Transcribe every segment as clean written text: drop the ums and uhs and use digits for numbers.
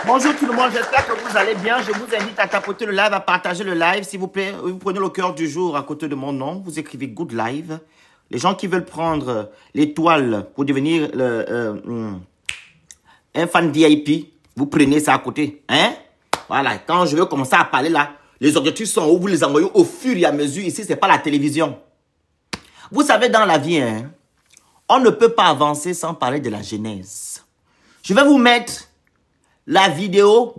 Bonjour tout le monde, j'espère que vous allez bien. Je vous invite à tapoter le live, à partager le live, s'il vous plaît. Vous prenez le cœur du jour à côté de mon nom, vous écrivez Good Live. Les gens qui veulent prendre l'étoile pour devenir un fan VIP, vous prenez ça à côté. Hein? Voilà, quand je veux commencer à parler là, les objectifs sont où vous les envoyez au fur et à mesure. Ici, c'est pas la télévision. Vous savez, dans la vie, hein, on ne peut pas avancer sans parler de la genèse. Je vais vous mettre la vidéo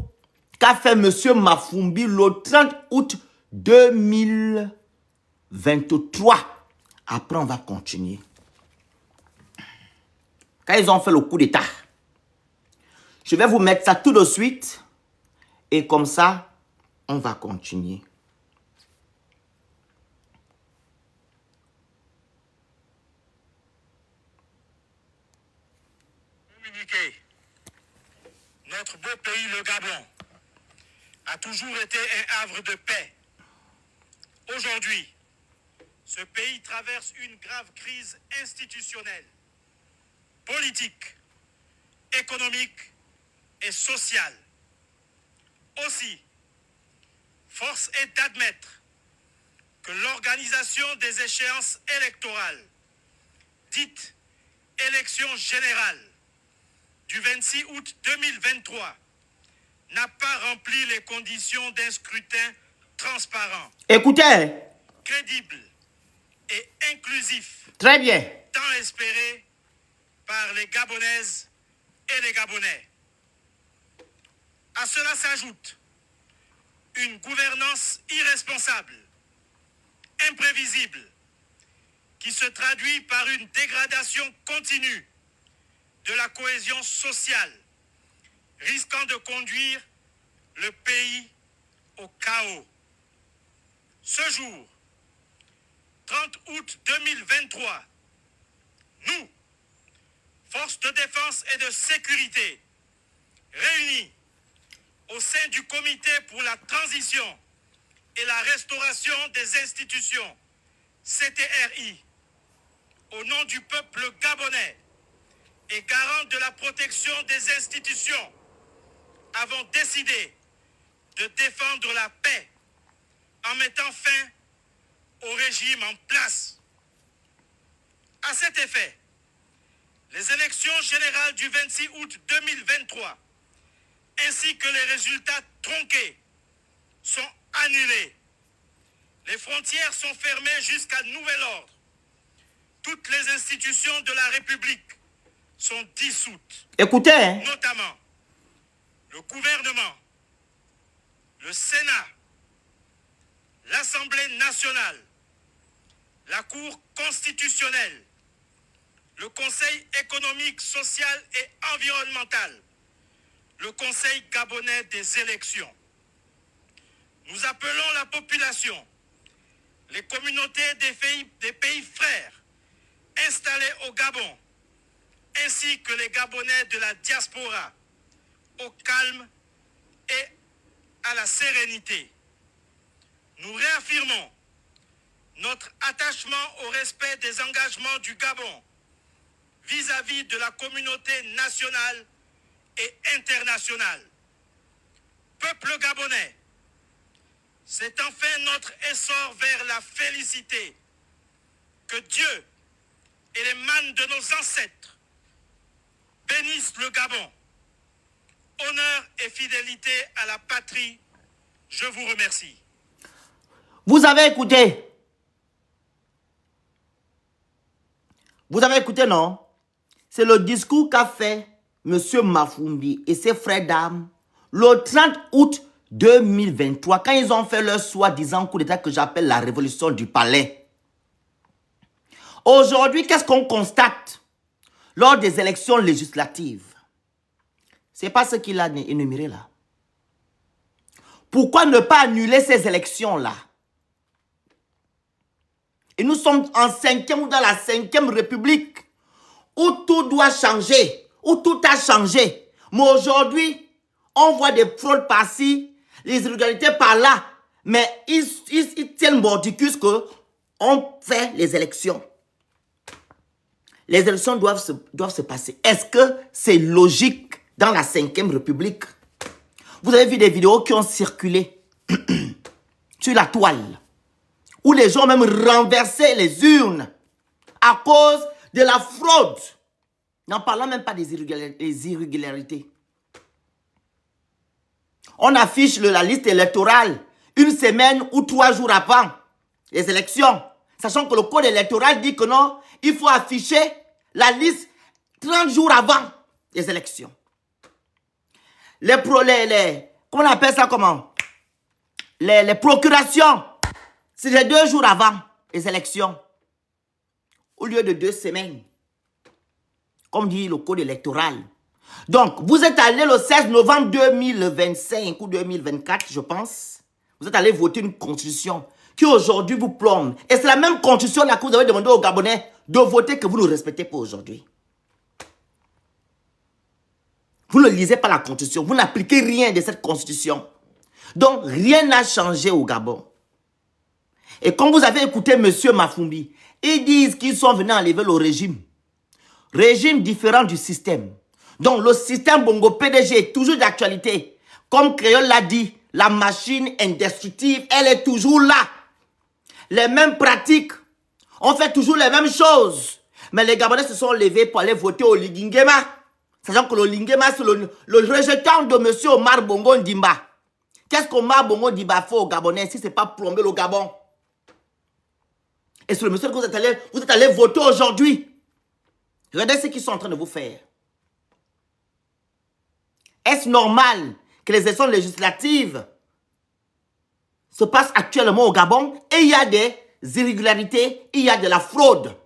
qu'a fait M. Mafumbi le 30 août 2023. Après, on va continuer. Quand ils ont fait le coup d'État, je vais vous mettre ça tout de suite. Et comme ça, on va continuer. Notre beau pays, le Gabon, a toujours été un havre de paix. Aujourd'hui, ce pays traverse une grave crise institutionnelle, politique, économique et sociale. Aussi, force est d'admettre que l'organisation des échéances électorales, dites élections générales, du 26 août 2023, n'a pas rempli les conditions d'un scrutin transparent. Écoutez. Crédible et inclusif. Très bien. Tant espéré par les Gabonaises et les Gabonais. À cela s'ajoute une gouvernance irresponsable, imprévisible, qui se traduit par une dégradation continue de la cohésion sociale, risquant de conduire le pays au chaos. Ce jour, 30 août 2023, nous, forces de défense et de sécurité, réunis au sein du Comité pour la transition et la restauration des institutions, CTRI, au nom du peuple gabonais et garant de la protection des institutions, avons décidé de défendre la paix en mettant fin au régime en place. À cet effet, les élections générales du 26 août 2023 ainsi que les résultats tronqués sont annulés. Les frontières sont fermées jusqu'à nouvel ordre. Toutes les institutions de la République sont dissoutes. Écoutez. Hein? Notamment le gouvernement, le Sénat, l'Assemblée nationale, la Cour constitutionnelle, le Conseil économique, social et environnemental, le Conseil gabonais des élections. Nous appelons la population, les communautés des pays frères installés au Gabon, ainsi que les Gabonais de la diaspora, au calme et à la sérénité. Nous réaffirmons notre attachement au respect des engagements du Gabon vis-à-vis de la communauté nationale et internationale. Peuple gabonais, c'est enfin notre essor vers la félicité. Que Dieu et les mânes de nos ancêtres bénissent le Gabon. Honneur et fidélité à la patrie, je vous remercie. Vous avez écouté? Vous avez écouté, non? C'est le discours qu'a fait M. Mafumbi et ses frères d'armes le 30 août 2023, quand ils ont fait leur soi-disant coup d'État que j'appelle la révolution du palais. Aujourd'hui, qu'est-ce qu'on constate lors des élections législatives? Ce n'est pas ce qu'il a énuméré là. Pourquoi ne pas annuler ces élections-là? Et nous sommes en 5e ou dans la 5e République, où tout doit changer, où tout a changé. Mais aujourd'hui, on voit des fraudes par-ci, les irrégularités par-là. Mais ils tiennent mordicus qu'on fait les élections. Les élections doivent se passer. Est-ce que c'est logique dans la 5e République? Vous avez vu des vidéos qui ont circulé sur la toile, où les gens ont même renversé les urnes à cause de la fraude, n'en parlant même pas des irrégularités. On affiche la liste électorale une semaine ou 3 jours avant les élections, sachant que le code électoral dit que non, il faut afficher la liste 30 jours avant les élections. Comment on appelle ça comment? Les procurations, c'est les 2 jours avant les élections, au lieu de 2 semaines, comme dit le code électoral. Donc, vous êtes allé le 16 novembre 2025 ou 2024, je pense. Vous êtes allé voter une constitution qui aujourd'hui vous plombe. Et c'est la même constitution là que vous avez demandé aux Gabonais de voter que vous ne respectez pas aujourd'hui. Vous ne lisez pas la constitution. Vous n'appliquez rien de cette constitution. Donc, rien n'a changé au Gabon. Et comme vous avez écouté M. Mafumbi, ils disent qu'ils sont venus enlever le régime. Régime différent du système. Donc, le système Bongo PDG est toujours d'actualité. Comme Créole l'a dit, la machine indestructible, elle est toujours là. Les mêmes pratiques. On fait toujours les mêmes choses. Mais les Gabonais se sont levés pour aller voter au Lingema. Sachant que le Lingema, c'est le rejetant de M. Omar Bongo Ndimba. Qu'est-ce qu'Omar Bongo Ndimba fait aux Gabonais si ce n'est pas plomber le Gabon? Et c'est le monsieur que vous êtes allé voter aujourd'hui. Regardez ce qu'ils sont en train de vous faire. Est-ce normal que les élections législatives se passent actuellement au Gabon et il y a des irrégularités, il y a de la fraude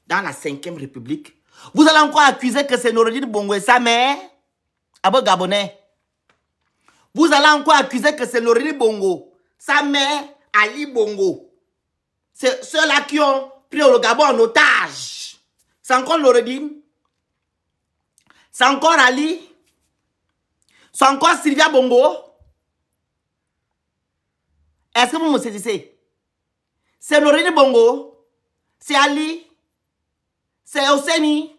dans la 5e République? Vous allez encore accuser que c'est Noureddine Bongo et sa mère, Abo Gabonais. Vous allez encore accuser que c'est Noureddine Bongo, sa mère, Ali Bongo. C'est ceux-là qui ont pris le Gabon en otage. C'est encore Noureddine. C'est encore Ali. C'est encore Sylvia Bongo. Est-ce que vous me saisissez? C'est Noureddine Bongo. C'est Ali. C'est Oseni.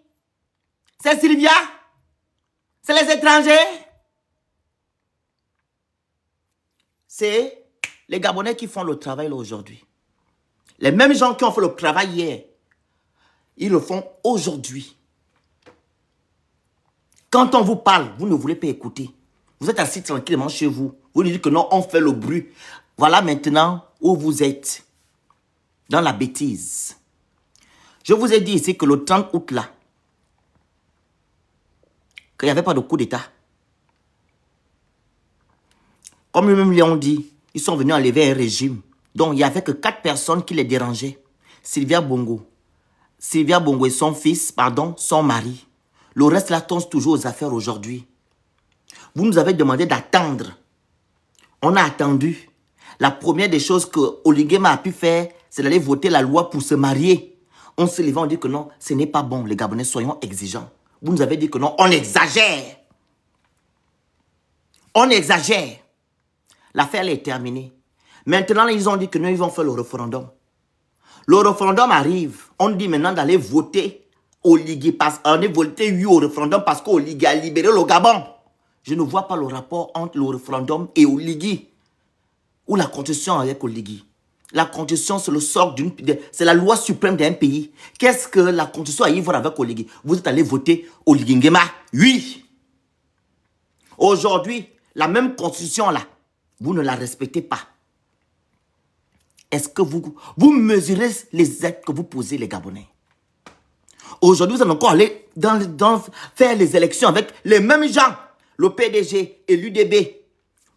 C'est Sylvia. C'est les étrangers. C'est les Gabonais qui font le travail là aujourd'hui. Les mêmes gens qui ont fait le travail hier, ils le font aujourd'hui. Quand on vous parle, vous ne voulez pas écouter. Vous êtes assis tranquillement chez vous. Vous nous dites que non, on fait le bruit. Voilà maintenant où vous êtes. Dans la bêtise. Je vous ai dit ici que le 30 août là, qu'il n'y avait pas de coup d'État. Comme eux-mêmes l'ont dit, ils sont venus enlever un régime. Donc il n'y avait que 4 personnes qui les dérangeaient. Sylvia Bongo et son fils, son mari. Le reste là tombe toujours aux affaires aujourd'hui. Vous nous avez demandé d'attendre. On a attendu. La première des choses que Oligema a pu faire, c'est d'aller voter la loi pour se marier. On se levait, on dit que non, ce n'est pas bon, les Gabonais, soyons exigeants. Vous nous avez dit que non, on exagère. On exagère. L'affaire est terminée. Maintenant, ils ont dit que non, ils vont faire le référendum. Le référendum arrive. On dit maintenant d'aller voter au Ligui. On est voté oui au référendum parce qu'au Ligui a libéré le Gabon. Je ne vois pas le rapport entre le référendum et au Ligui. Ou la constitution avec au Ligui. La constitution, c'est le sort c'est la loi suprême d'un pays. Qu'est-ce que la constitution a à y voir avec Oligui? Vous êtes allé voter au Lingema? Oui. Aujourd'hui, la même constitution là, vous ne la respectez pas. Est-ce que vous mesurez les actes que vous posez les Gabonais? Aujourd'hui, vous allez encore aller faire les élections avec les mêmes gens. Le PDG et l'UDB.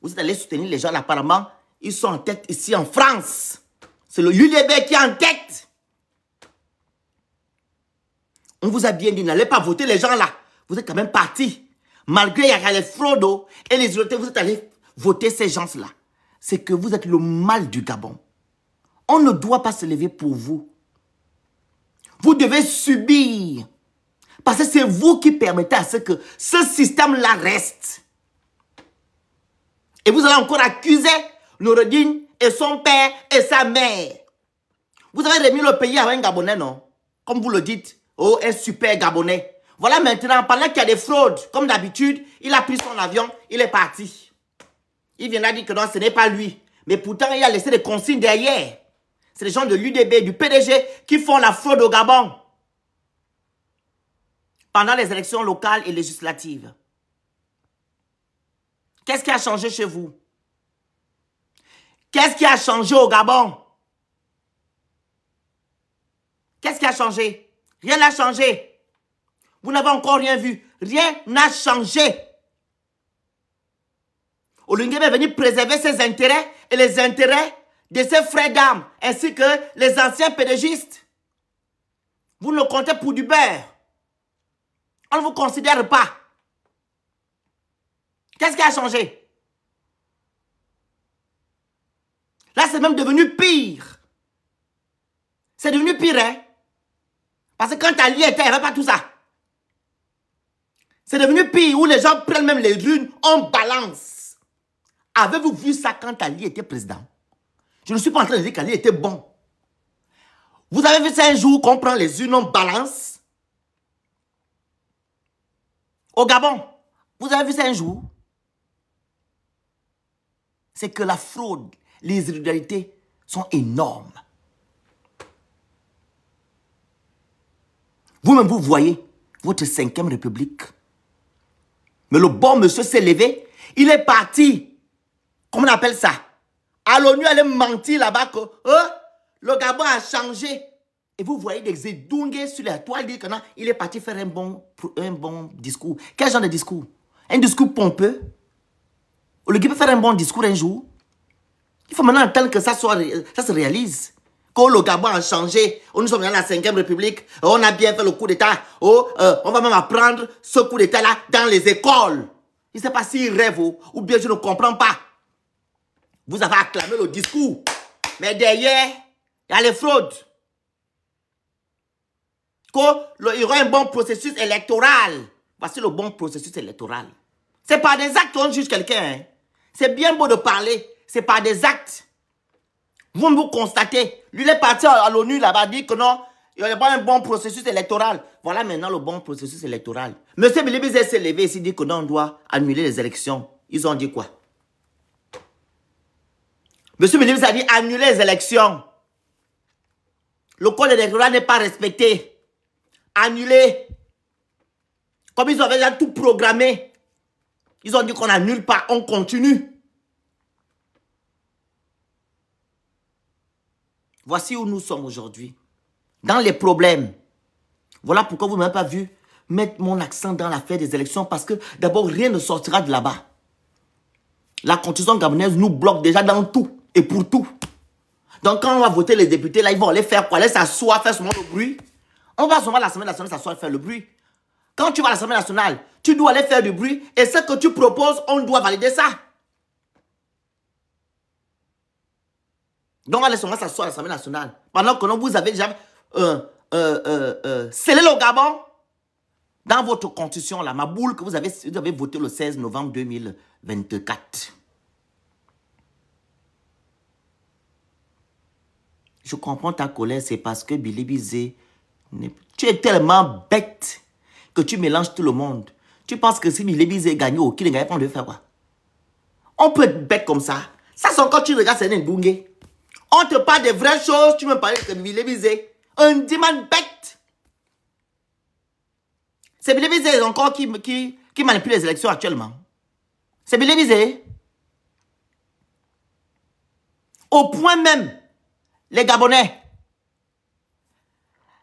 Vous êtes allé soutenir les gens là, apparemment, ils sont en tête ici en France. C'est le UDB qui est en tête. On vous a bien dit, n'allez pas voter les gens là. Vous êtes quand même partis. Malgré il y a les fraudes et les autorités, vous êtes allés voter ces gens-là. C'est que vous êtes le mal du Gabon. On ne doit pas se lever pour vous. Vous devez subir. Parce que c'est vous qui permettez à ce que ce système-là reste. Et vous allez encore accuser Noureddine et son père et sa mère. Vous avez remis le pays à un Gabonais, non? Comme vous le dites, oh, un super Gabonais. Voilà maintenant, pendant qu'il y a des fraudes, comme d'habitude, il a pris son avion, il est parti. Il viendra dire que non, ce n'est pas lui. Mais pourtant, il a laissé des consignes derrière. C'est les gens de l'UDB, du PDG, qui font la fraude au Gabon. Pendant les élections locales et législatives. Qu'est-ce qui a changé chez vous? Qu'est-ce qui a changé au Gabon? Qu'est-ce qui a changé? Rien n'a changé. Vous n'avez encore rien vu. Rien n'a changé. Olunguebe est venu préserver ses intérêts et les intérêts de ses frères d'armes, ainsi que les anciens pédégistes. Vous ne comptez pour du beurre. On ne vous considère pas. Qu'est-ce qui a changé? Là, c'est même devenu pire. C'est devenu pire, hein? Parce que quand Ali était, il n'y avait pas tout ça. C'est devenu pire, où les gens prennent même les runes en balance. Avez-vous vu ça quand Ali était président? Je ne suis pas en train de dire qu'Ali était bon. Vous avez vu ça un jour qu'on prend les unes en balance? Au Gabon, vous avez vu ça un jour? C'est que la fraude, les irrégularités sont énormes. Vous-même, vous voyez votre 5e République. Mais le bon monsieur s'est levé. Il est parti. Comment on appelle ça? À l'ONU, elle est mentie là-bas que le Gabon a changé. Et vous voyez des édounger sur la toile dire que non, il est parti faire un bon discours. Quel genre de discours? Un discours pompeux? Le gars peut faire un bon discours un jour. Il faut maintenant attendre que ça se réalise. Quand le Gabon a changé, nous sommes dans la 5e République, on a bien fait le coup d'État, on va même apprendre ce coup d'État-là dans les écoles. Je ne sais pas s'il rêve ou bien je ne comprends pas. Vous avez acclamé le discours, mais derrière, il y a les fraudes. Il y aura un bon processus électoral. Voici le bon processus électoral. C'est par des actes qu'on juge quelqu'un. Hein. C'est bien beau de parler, c'est par des actes. Vous constatez, lui il est parti à l'ONU là-bas, dit que non, il n'y a pas un bon processus électoral. Voilà maintenant le bon processus électoral. Monsieur Bilibizé s'est levé ici, dit que non, on doit annuler les élections. Ils ont dit quoi? Monsieur Bilibizé a dit annuler les élections. Le code électoral n'est pas respecté. Annuler. Comme ils avaient déjà tout programmé. Ils ont dit qu'on n'annule pas, on continue. Voici où nous sommes aujourd'hui. Dans les problèmes. Voilà pourquoi vous ne m'avez pas vu mettre mon accent dans l'affaire des élections. Parce que d'abord, rien ne sortira de là-bas. La constitution gabonaise nous bloque déjà dans tout et pour tout. Donc quand on va voter les députés, là, ils vont aller faire quoi? Aller s'asseoir, faire seulement le bruit. On va seulement à l'Assemblée nationale s'asseoir et faire le bruit. Quand tu vas à l'Assemblée nationale, tu dois aller faire du bruit. Et ce que tu proposes, on doit valider ça. Donc, allez seulement s'asseoir à l'Assemblée nationale. Pendant que non, vous avez déjà scellé le Gabon dans votre constitution, là, ma boule que vous avez voté le 16 novembre 2024. Je comprends ta colère, c'est parce que Bilibizé, tu es tellement bête que tu mélanges tout le monde. Tu penses que si Bilibizé gagne au qui ne gagne pas, on devait faire quoi? On peut être bête comme ça. Ça, c'est quand tu regardes, c'est un Ndungue. On te parle des vraies choses, tu me parles de Bilibizé. Un dimanche bête. C'est Bilibizé encore qui manipule les élections actuellement. C'est Bilibizé. Au point même, les Gabonais,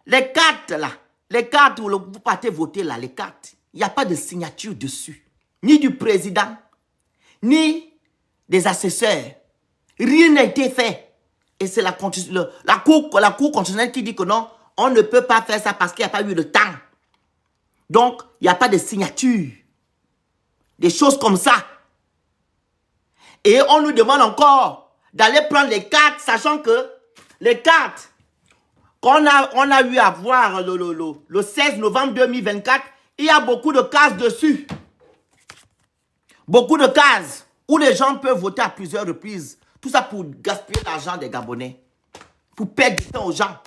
les cartes là, les cartes où vous partez voter là, les cartes, il n'y a pas de signature dessus. Ni du président, ni des assesseurs. Rien n'a été fait. Et c'est la Cour constitutionnelle qui dit que non, on ne peut pas faire ça parce qu'il n'y a pas eu de temps. Donc, il n'y a pas de signature. Des choses comme ça. Et on nous demande encore d'aller prendre les cartes, sachant que les cartes qu'on a eu à voir le 16 novembre 2024, il y a beaucoup de cases dessus. Beaucoup de cases où les gens peuvent voter à plusieurs reprises. Tout ça pour gaspiller l'argent des Gabonais. Pour perdre du temps aux gens.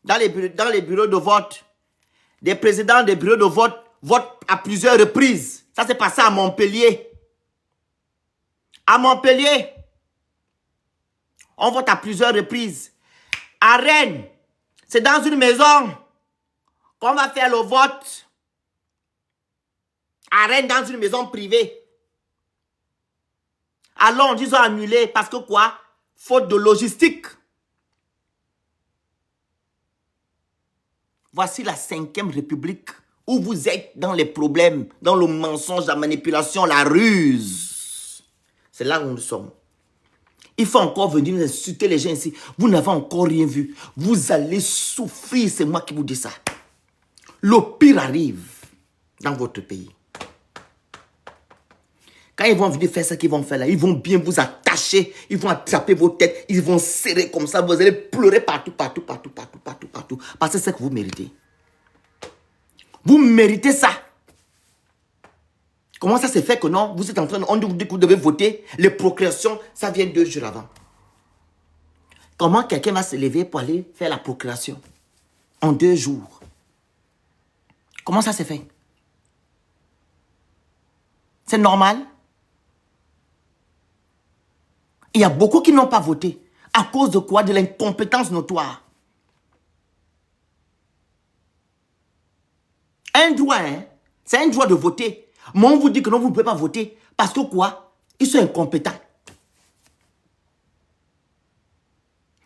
dans les bureaux de vote. Des présidents des bureaux de vote votent à plusieurs reprises. Ça s'est passé à Montpellier. À Montpellier, on vote à plusieurs reprises. À Rennes, c'est dans une maison qu'on va faire le vote. À Rennes, dans une maison privée. À Londres, ils ont annulé parce que quoi? Faute de logistique. Voici la 5e République où vous êtes dans les problèmes, dans le mensonge, la manipulation, la ruse. C'est là où nous sommes. Il faut encore venir insulter les gens ici. Vous n'avez encore rien vu. Vous allez souffrir, c'est moi qui vous dis ça. Le pire arrive dans votre pays. Quand ils vont venir faire ce qu'ils vont faire là, ils vont bien vous attacher, ils vont attraper vos têtes, ils vont serrer comme ça, vous allez pleurer partout. Parce que c'est ce que vous méritez. Vous méritez ça. Comment ça se fait que non, vous êtes en train de... On dit que vous devez voter, les procréations, ça vient 2 jours avant. Comment quelqu'un va se lever pour aller faire la procréation en 2 jours? Comment ça se fait? C'est normal? Il y a beaucoup qui n'ont pas voté. À cause de quoi? De l'incompétence notoire. Un droit, hein? C'est un droit de voter. Mais on vous dit que non, vous ne pouvez pas voter. Parce que quoi? Ils sont incompétents.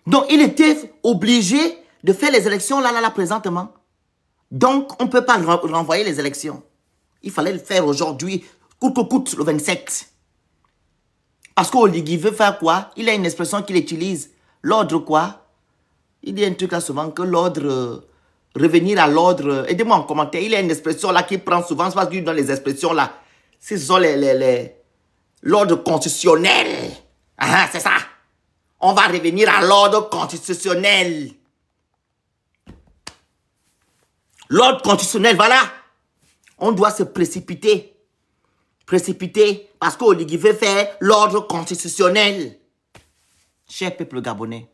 Donc, il était obligé de faire les élections là, présentement. Donc, on ne peut pas renvoyer les élections. Il fallait le faire aujourd'hui, coûte que coûte, le 27. Parce qu'Oligui veut faire quoi? Il a une expression qu'il utilise. L'ordre quoi? Il dit un truc là souvent que l'ordre... revenir à l'ordre. Aidez-moi en commentaire. Il y a une expression là qu'il prend souvent. C'est parce qu'il donne les expressions là. Ce sont l'ordre constitutionnel. Ah, c'est ça. On va revenir à l'ordre constitutionnel. L'ordre constitutionnel, voilà. On doit se précipiter. Précipiter parce qu'Oligui veut faire l'ordre constitutionnel. Cher peuple gabonais,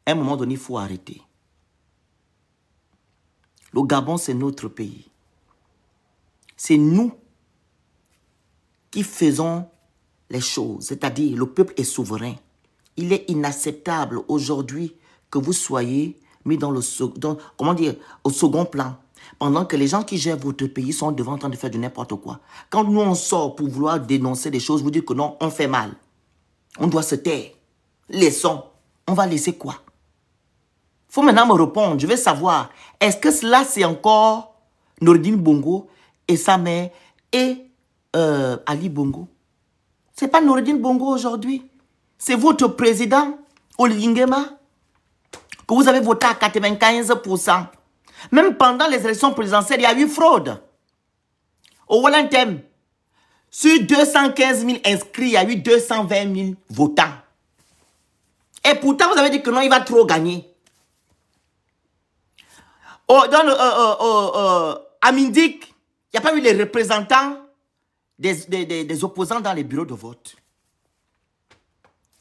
à un moment donné, il faut arrêter. Le Gabon, c'est notre pays. C'est nous qui faisons les choses. C'est-à-dire, le peuple est souverain. Il est inacceptable aujourd'hui que vous soyez mis dans le au second plan. Pendant que les gens qui gèrent votre pays sont devant en train de faire de n'importe quoi. Quand nous, on sort pour vouloir dénoncer des choses, vous dites que non, on fait mal. On doit se taire. Laissons. On va laisser quoi? Il faut maintenant me répondre. Je veux savoir, est-ce que cela, c'est encore Noureddin Bongo et sa mère et Ali Bongo? Ce n'est pas Noureddin Bongo aujourd'hui. C'est votre président, Oligui Nguema, que vous avez voté à 95%. Même pendant les élections présidentielles, il y a eu fraude. Au Wallenthem, sur 215 000 inscrits, il y a eu 220 000 votants. Et pourtant, vous avez dit que non, il va trop gagner. À Mindik, il n'y a pas eu les représentants des opposants dans les bureaux de vote.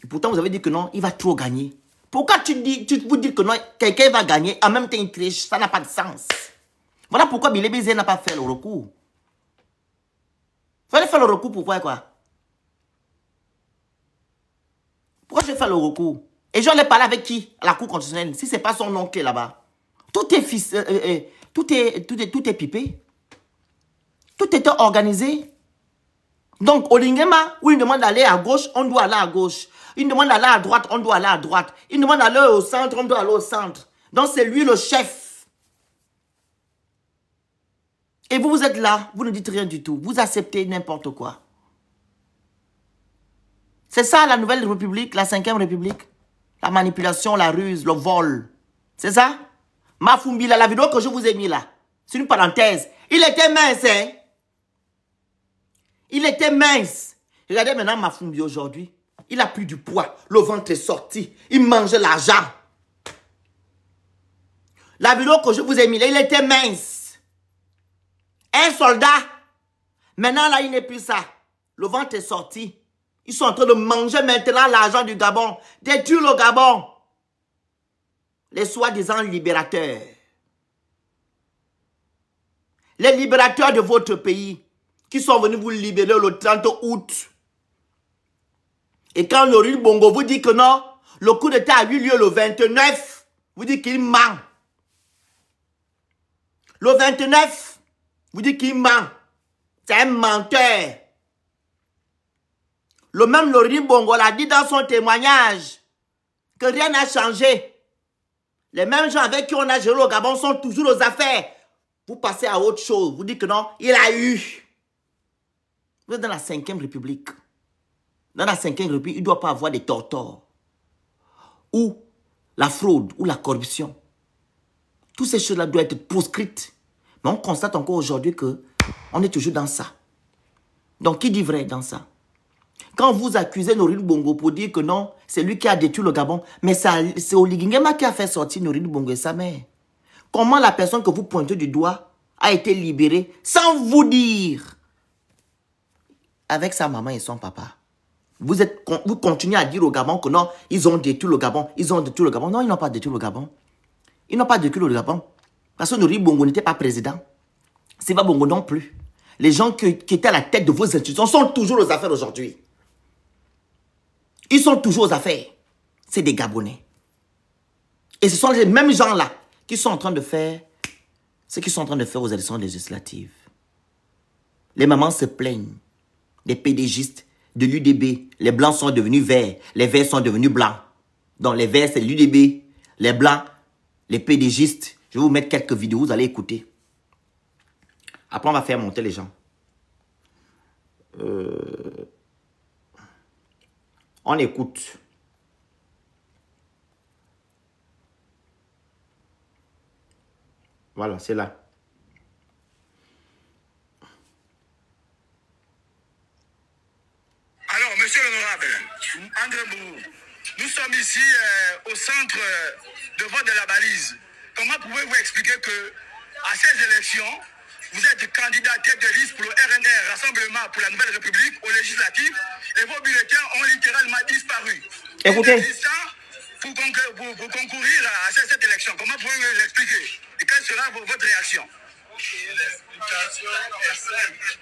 Et pourtant, vous avez dit que non, il va trop gagner. Pourquoi vous dites que non, quelqu'un va gagner, en même temps il triche? Ça n'a pas de sens. Voilà pourquoi Bilé Bizé n'a pas fait le recours. Il fallait faire le recours, pourquoi quoi? Pourquoi je vais faire le recours? Et j'en ai parlé avec qui? À la Cour constitutionnelle. Si ce n'est pas son nom qui est là-bas. Tout est tout est pipé. Tout est organisé. Donc, Oligui Nguema, où il demande d'aller à gauche, on doit aller à gauche. Il demande d'aller à droite, on doit aller à droite. Il demande d'aller au centre, on doit aller au centre. Donc, c'est lui le chef. Et vous, vous êtes là, vous ne dites rien du tout. Vous acceptez n'importe quoi. C'est ça la nouvelle république, la 5e république. La manipulation, la ruse, le vol. C'est ça? Mafumbi, la vidéo que je vous ai mis là, c'est une parenthèse. Il était mince, hein? Il était mince. Regardez maintenant Mafumbi aujourd'hui. Il a pris du poids. Le ventre est sorti. Il mange l'argent. La vidéo que je vous ai mis là, il était mince. Un soldat. Maintenant là, il n'est plus ça. Le ventre est sorti. Ils sont en train de manger maintenant l'argent du Gabon. Détruire le Gabon. les soi-disant libérateurs. Les libérateurs de votre pays qui sont venus vous libérer le 30 août. Et quand Laurent Bongo vous dit que non, le coup d'État a eu lieu le 29, vous dites qu'il ment. Le 29, vous dites qu'il ment. C'est un menteur. Le même Laurent Bongo l'a dit dans son témoignage que rien n'a changé. Les mêmes gens avec qui on a géré au Gabon sont toujours aux affaires. Vous passez à autre chose. Vous dites que non, il a eu. Vous êtes dans la 5e République. Dans la 5e République, il ne doit pas avoir des tortors. Ou la fraude, ou la corruption. Toutes ces choses-là doivent être proscrites. Mais on constate encore aujourd'hui qu'on est toujours dans ça. Donc, qui dit vrai dans ça? Quand vous accusez Laurent Bongo pour dire que non, c'est lui qui a détruit le Gabon, mais c'est Oligui Nguema qui a fait sortir Laurent Bongo et sa mère. Comment la personne que vous pointez du doigt a été libérée sans vous dire, avec sa maman et son papa? Vous continuez à dire au Gabon que non, ils ont détruit le Gabon, ils ont détruit le Gabon. Non, ils n'ont pas détruit le Gabon. Ils n'ont pas détruit le Gabon. Parce que Laurent Bongo n'était pas président. C'est pas Bongo non plus. Les gens qui étaient à la tête de vos institutions sont toujours aux affaires aujourd'hui. Ils sont toujours aux affaires. C'est des Gabonais. Et ce sont les mêmes gens-là qui sont en train de faire ce qu'ils sont en train de faire aux élections législatives. Les mamans se plaignent des PDGistes, de l'UDB. Les blancs sont devenus verts, les verts sont devenus blancs. Donc les verts, c'est l'UDB, les blancs, les PDGistes. Je vais vous mettre quelques vidéos, vous allez écouter. Après, on va faire monter les gens. On écoute. Voilà, c'est là. Alors, monsieur l'honorable, André Bourou, nous sommes ici au centre de vote de la balise. Comment pouvez-vous expliquer que à ces élections, vous êtes candidat tête de liste pour le RNR, Rassemblement pour la Nouvelle République, aux législatives, et vos bulletins ont littéralement disparu. Écoutez. Pour concourir à cette élection, comment pouvez-vous l'expliquer? Et quelle sera votre réaction? L'explication est simple.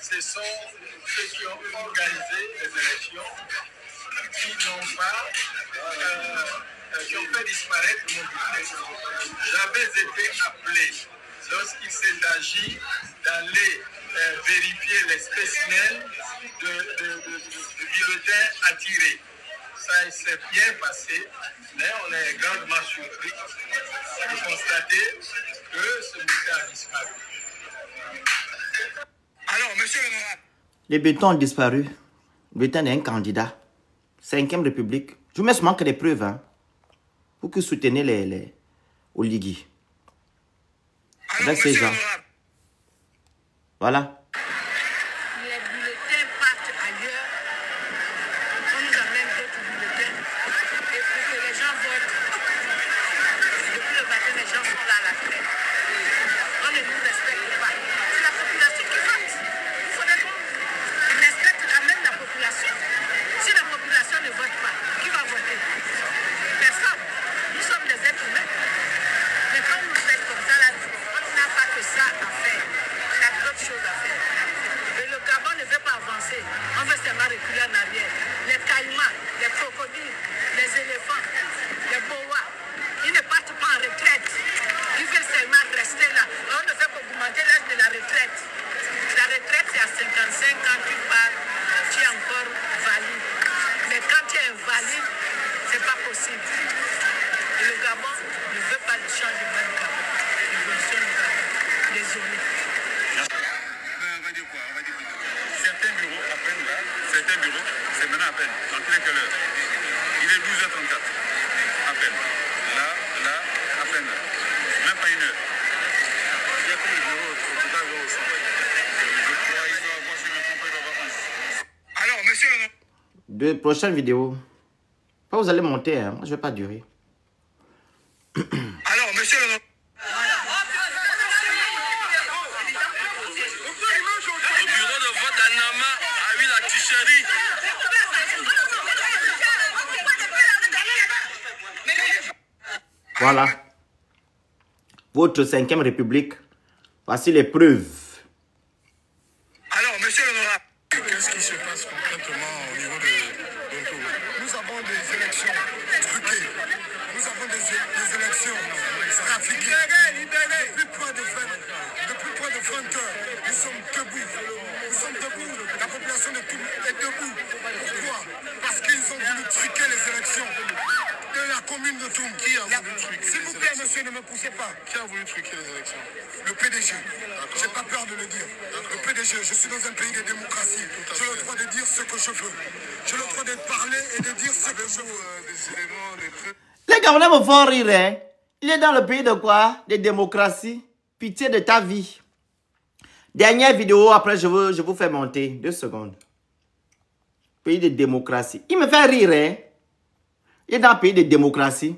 Ce sont ceux qui ont organisé les élections qui n'ont pas, qui ont fait disparaître mon bulletin. J'avais été appelé lorsqu'il s'est agi d'aller vérifier les spécimens de bulletins à tirer. Ça s'est bien passé, mais on est grandement surpris de constater que ce bulletin a disparu. Alors, monsieur l'honorable. Les bulletins ont disparu. Le bulletin d'un candidat. 5e République. Je vous mets seulement que des preuves. Hein. Vous que soutenez les Oligui. Avec ces gens. Voilà. Les bulletins partent ailleurs. On nous amène d'autres bulletins. Et pour que les gens votent. Depuis le matin, les gens sont là à la fête. On ne nous respecte pas. C'est la population qui vote. Il faudrait qu'on respecte quand même la population. Si la population ne vote pas, qui va voter? Personne. Nous sommes des êtres humains. Mais quand on nous fait comme ça, là, on n'a pas que ça à faire. On a d'autres choses à faire. Et le Gabon ne veut pas avancer. On veut seulement reculer en arrière. Les caïmans, les crocodiles, les éléphants, les boas, ils ne partent pas en retraite. Ils veulent seulement rester là. On ne fait qu'augmenter l'âge de la retraite. La retraite, c'est à 55 ans, tu pars, tu es encore valide. Mais quand tu es invalide, ce n'est pas possible. Et le Gabon ne veut pas le changement du Gabon. L'évolution du Gabon. Désolé. On va dire quoi? On va dire certains bureaux à peine là, certains bureaux, c'est maintenant à peine. Dans quelle heure? Il est 12h34. À peine. Là, à peine. Même pas une heure. Il y a combien de bureaux au total au centre? Je crois qu'il doit avoir, si je me trompe, il doit avoir 11. Alors, monsieur l'honorable. De prochaines vidéos. Vous allez monter, hein. Moi je ne vais pas durer. Alors, monsieur l'honorable. Le bureau de vote d'Anama a eu la tricherie. Voilà. Votre 5e République. Voici les preuves. Alors, monsieur l'honorable, qu'est-ce qui se passe concrètement au niveau de tout? Nous avons des élections truquées. Nous avons des élections trafiquées. Depuis près de 20 heures, nous sommes debout. Nous sommes debout. La population de Toum est debout. Pourquoi? Parce qu'ils ont voulu truquer les élections de la commune de Toum. Qui a voulu truquer? S'il vous plaît, monsieur, ne me poussez pas. Qui a voulu truquer les élections? Le PDG. J'ai pas peur de le dire. Le PDG, je suis dans un pays de démocratie. J'ai le droit de dire ce que je veux. J'ai le droit de parler et de dire ce que je veux. Les Gabonais me font rire, hein? Il est dans le pays de quoi? De démocratie. Pitié de ta vie. Dernière vidéo, après je vous fais monter. 2 secondes. Pays de démocratie. Il me fait rire, hein? Il est dans le pays de démocratie.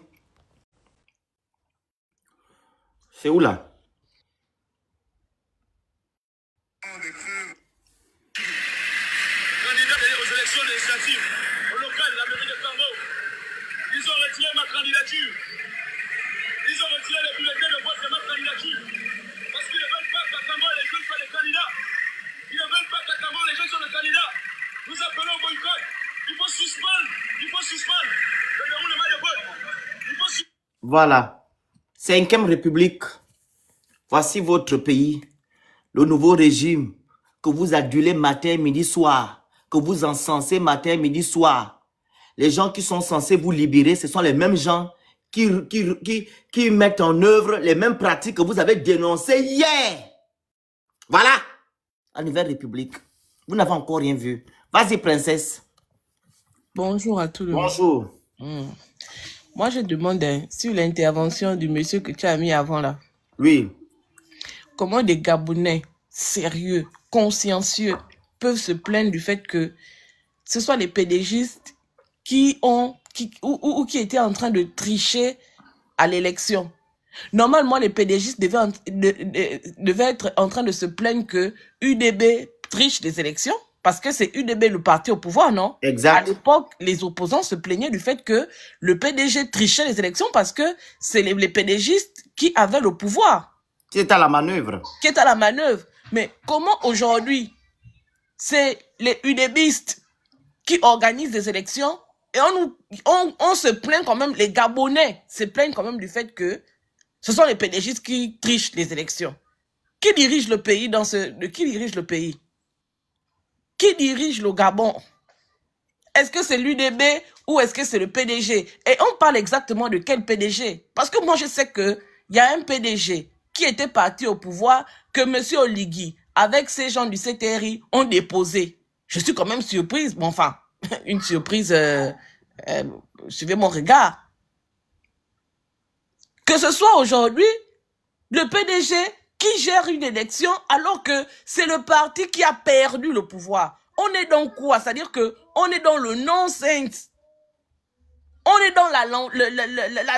C'est où là? Candidat aux élections législatives, au local, la mairie de Cambo, ils ont retiré ma candidature. Ils ont retiré les bulletins de vote de ma candidature. Parce qu'ils ne veulent pas qu'à Cambo les jeunes soient des candidats. Ils ne veulent pas qu'à Cambo les jeunes soient des candidats. Nous appelons au boycott. Il faut suspendre. Il faut suspendre le déroulement de vote. Il faut suspendre. Voilà. 5e République. Voici votre pays. Le nouveau régime que vous adulez matin, midi, soir. Que vous encensez matin, midi, soir. Les gens qui sont censés vous libérer, ce sont les mêmes gens qui mettent en œuvre les mêmes pratiques que vous avez dénoncées hier. Voilà. La nouvelle République. Vous n'avez encore rien vu. Vas-y, princesse. Bonjour à tout le monde. Bonjour. Moi, je demande sur l'intervention du monsieur que tu as mis avant là. Oui. Comment des Gabonais sérieux, consciencieux peuvent se plaindre du fait que ce soit les PDGistes qui étaient en train de tricher à l'élection. Normalement, les PDGistes devaient être en train de se plaindre que UDB triche les élections. Parce que c'est UDB le parti au pouvoir, non? Exact. À l'époque, les opposants se plaignaient du fait que le PDG trichait les élections parce que c'est les PDGistes qui avaient le pouvoir. Qui est à la manœuvre. Qui est à la manœuvre. Mais comment aujourd'hui, c'est les UDBistes qui organisent les élections et on se plaint quand même, les Gabonais se plaignent quand même du fait que ce sont les PDGistes qui trichent les élections. Qui dirige le pays qui dirige le pays? Qui dirige le Gabon? Est-ce que c'est l'UDB ou est-ce que c'est le PDG? Et on parle exactement de quel PDG? Parce que moi, je sais qu'il y a un PDG qui était parti au pouvoir que M. Oligui, avec ces gens du CTRI, ont déposé. Je suis quand même surprise. Bon, enfin, une surprise, suivez mon regard. Que ce soit aujourd'hui, le PDG qui gère une élection alors que c'est le parti qui a perdu le pouvoir. On est dans quoi? C'est-à-dire que on est dans le nonsense. On est dans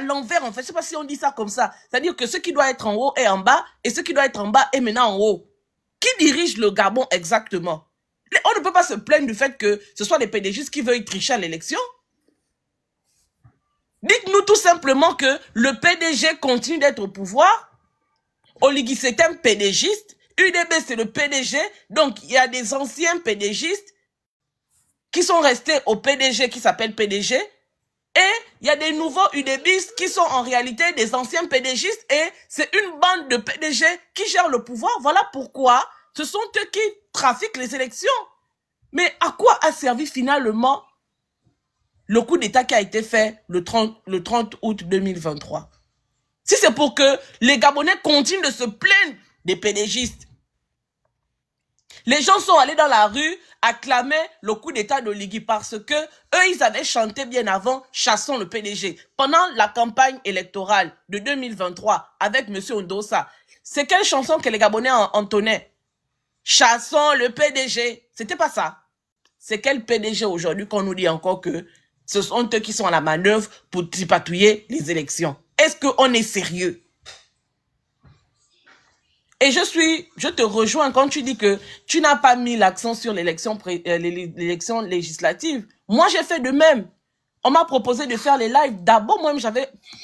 l'envers, en fait. Je sais pas si on dit ça comme ça. C'est-à-dire que ce qui doit être en haut est en bas et ce qui doit être en bas est maintenant en haut. Qui dirige le Gabon exactement? On ne peut pas se plaindre du fait que ce soit les PDG qui veulent tricher à l'élection. Dites-nous tout simplement que le PDG continue d'être au pouvoir. Oligui, c'est un PDGiste. UDB, c'est le PDG. Donc, il y a des anciens PDGistes qui sont restés au PDG qui s'appelle PDG. Et il y a des nouveaux UDBistes qui sont en réalité des anciens PDGistes. Et c'est une bande de PDG qui gère le pouvoir. Voilà pourquoi ce sont eux qui trafiquent les élections. Mais à quoi a servi finalement le coup d'État qui a été fait le 30 août 2023? Si c'est pour que les Gabonais continuent de se plaindre des PDGistes. Les gens sont allés dans la rue acclamer le coup d'État d'Oligui parce que eux, ils avaient chanté bien avant « Chassons le PDG ». Pendant la campagne électorale de 2023 avec M. Ondossa, c'est quelle chanson que les Gabonais entonnaient? « Chassons le PDG ». C'était pas ça. C'est quel PDG aujourd'hui qu'on nous dit encore que ce sont eux qui sont à la manœuvre pour tripatouiller les élections? Est-ce qu'on est sérieux? Et je te rejoins quand tu dis que tu n'as pas mis l'accent sur l'élection législative. Moi, j'ai fait de même. On m'a proposé de faire les lives. D'abord, moi-même,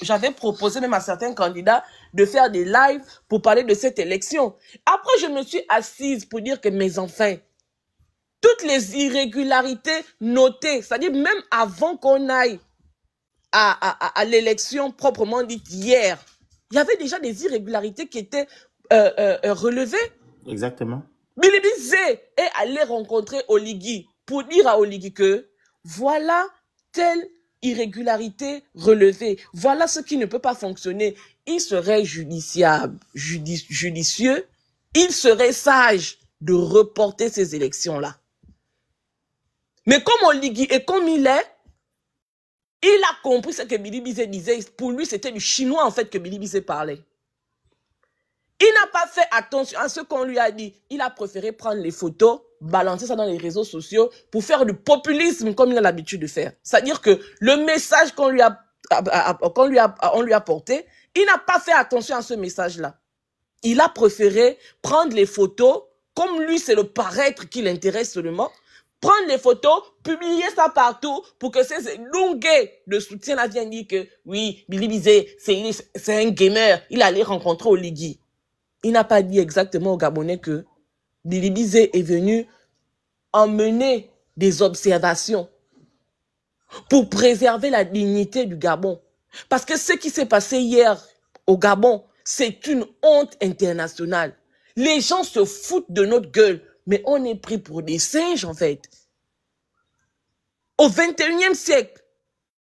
j'avais proposé même à certains candidats de faire des lives pour parler de cette élection. Après, je me suis assise pour dire que mes enfants, toutes les irrégularités notées, c'est-à-dire même avant qu'on aille à l'élection proprement dite hier, il y avait déjà des irrégularités qui étaient relevées. Exactement. Bilibi Zé est allé rencontrer Oligui pour dire à Oligui que voilà telle irrégularité relevée, voilà ce qui ne peut pas fonctionner. Il serait judicieux, il serait sage de reporter ces élections-là. Mais comme Oligui est comme il est, il a compris ce que Bilibi Zé disait. Pour lui, c'était du chinois en fait que Bilibi Zé parlait. Il n'a pas fait attention à ce qu'on lui a dit. Il a préféré prendre les photos, balancer ça dans les réseaux sociaux pour faire du populisme comme il a l'habitude de faire. C'est-à-dire que le message qu'on lui a porté, il n'a pas fait attention à ce message-là. Il a préféré prendre les photos, comme lui c'est le paraître qui l'intéresse seulement, prendre les photos, publier ça partout pour que ces longuets de soutien là viennent dire que oui, Bilibi Zé, c'est un gamer, il allait rencontrer Oligui. Il n'a pas dit exactement aux Gabonais que Bilibi Zé est venu emmener des observations pour préserver la dignité du Gabon. Parce que ce qui s'est passé hier au Gabon, c'est une honte internationale. Les gens se foutent de notre gueule, mais on est pris pour des singes en fait. Au 21e siècle,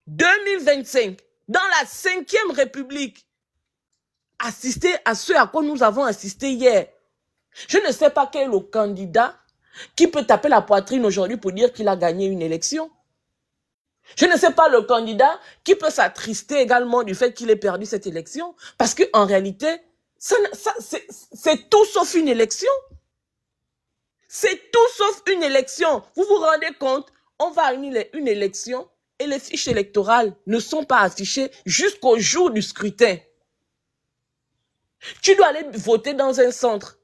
2025, dans la 5e République, assister à ce à quoi nous avons assisté hier. Je ne sais pas quel est le candidat qui peut taper la poitrine aujourd'hui pour dire qu'il a gagné une élection. Je ne sais pas le candidat qui peut s'attrister également du fait qu'il ait perdu cette élection. Parce qu'en réalité, c'est tout sauf une élection. C'est tout sauf une élection. Vous vous rendez compte, on va à une élection et les fiches électorales ne sont pas affichées jusqu'au jour du scrutin. Tu dois aller voter dans un centre.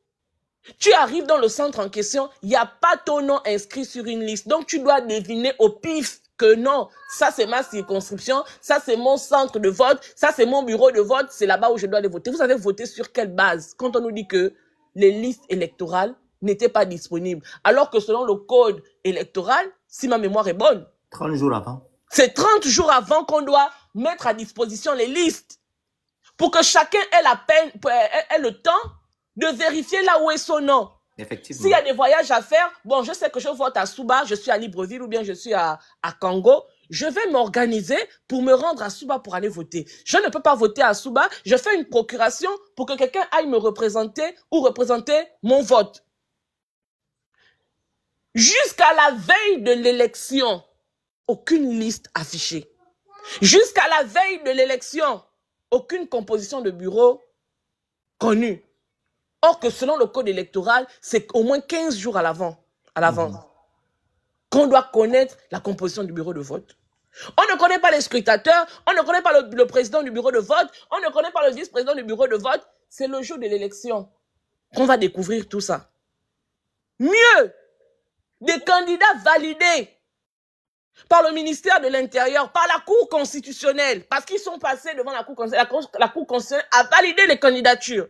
Tu arrives dans le centre en question, il n'y a pas ton nom inscrit sur une liste. Donc, tu dois deviner au pif que non, ça c'est ma circonscription, ça c'est mon centre de vote, ça c'est mon bureau de vote, c'est là-bas où je dois aller voter. Vous avez voté sur quelle base quand on nous dit que les listes électorales n'étaient pas disponibles? Alors que selon le code électoral, si ma mémoire est bonne, 30 jours avant. C'est 30 jours avant qu'on doit mettre à disposition les listes. Pour que chacun ait le temps de vérifier là où est son nom. Effectivement. S'il y a des voyages à faire, bon, je sais que je vote à Souba, je suis à Libreville ou bien je suis à Congo, je vais m'organiser pour me rendre à Souba pour aller voter. Je ne peux pas voter à Souba, je fais une procuration pour que quelqu'un aille me représenter ou représenter mon vote. Jusqu'à la veille de l'élection, aucune liste affichée. Jusqu'à la veille de l'élection, aucune composition de bureau connue. Or que selon le code électoral, c'est au moins 15 jours à l'avance qu'on doit connaître la composition du bureau de vote. On ne connaît pas les scrutateurs, on ne connaît pas le président du bureau de vote, on ne connaît pas le vice-président du bureau de vote. C'est le jour de l'élection qu'on va découvrir tout ça. Mieux, des candidats validés par le ministère de l'Intérieur, par la Cour constitutionnelle, parce qu'ils sont passés devant la Cour constitutionnelle. La Cour constitutionnelle a validé les candidatures.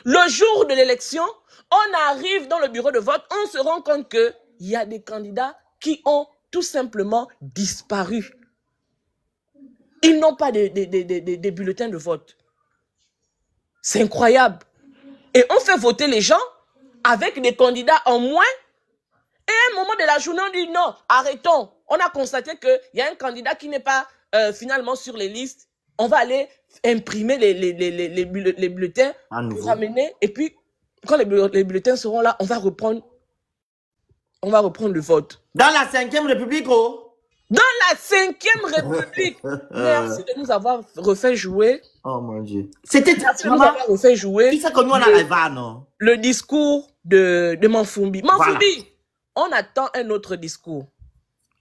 Le jour de l'élection, on arrive dans le bureau de vote, on se rend compte qu'il y a des candidats qui ont tout simplement disparu. Ils n'ont pas des bulletins de vote. C'est incroyable. Et on fait voter les gens avec des candidats en moins. Et à un moment de la journée, on dit non, arrêtons. On a constaté qu'il y a un candidat qui n'est pas finalement sur les listes. On va aller imprimer les bulletins pour ramener. Et puis, quand les bulletins seront là, on va reprendre le vote. Dans la 5e République, oh. Dans la 5e République. Merci de nous avoir refait jouer. Oh mon Dieu. C'était Merci de nous avoir refait jouer. Qui c'est que nous on a non? Le discours de Manfoumbi. Manfoumbi, voilà. On attend un autre discours.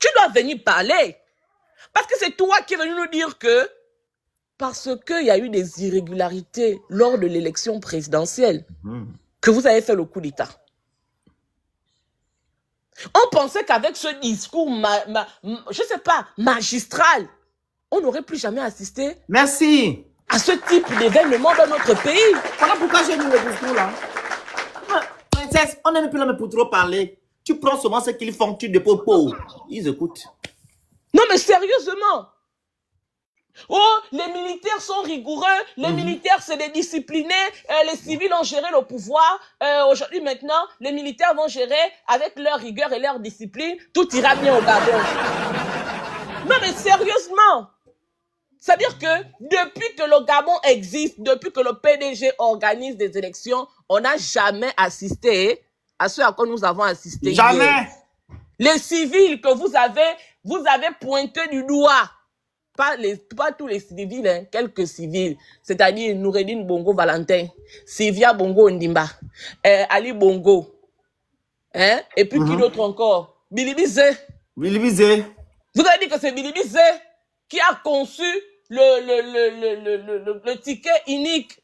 Tu dois venir parler. Parce que c'est toi qui es venu nous dire que parce qu'il y a eu des irrégularités lors de l'élection présidentielle, que vous avez fait le coup d'État. On pensait qu'avec ce discours, je sais pas, magistral, on n'aurait plus jamais assisté Merci. à ce type d'événement dans notre pays. Voilà pourquoi j'ai mis le discours là. Princesse, on n'est plus là pour trop parler. Tu prends seulement ce qu'ils font, tu déposes pour. Ils écoutent. Non mais sérieusement. Oh, les militaires sont rigoureux, les militaires c'est des disciplinés, les civils ont géré le pouvoir, aujourd'hui maintenant, les militaires vont gérer avec leur rigueur et leur discipline, tout ira bien au Gabon. Non mais sérieusement, c'est-à-dire que depuis que le Gabon existe, depuis que le PDG organise des élections, on n'a jamais assisté à ce à quoi nous avons assisté. Jamais. Hier. Les civils que vous avez pointé du doigt. Pas tous les civils, hein, quelques civils, c'est-à-dire Noureddine Bongo Valentin, Sylvia Bongo Ndimba, Ali Bongo, hein, et puis qui d'autre encore? Bilibi Zé. Bilibi Zé. Vous avez dit que c'est Bilibi Zé qui a conçu le ticket unique,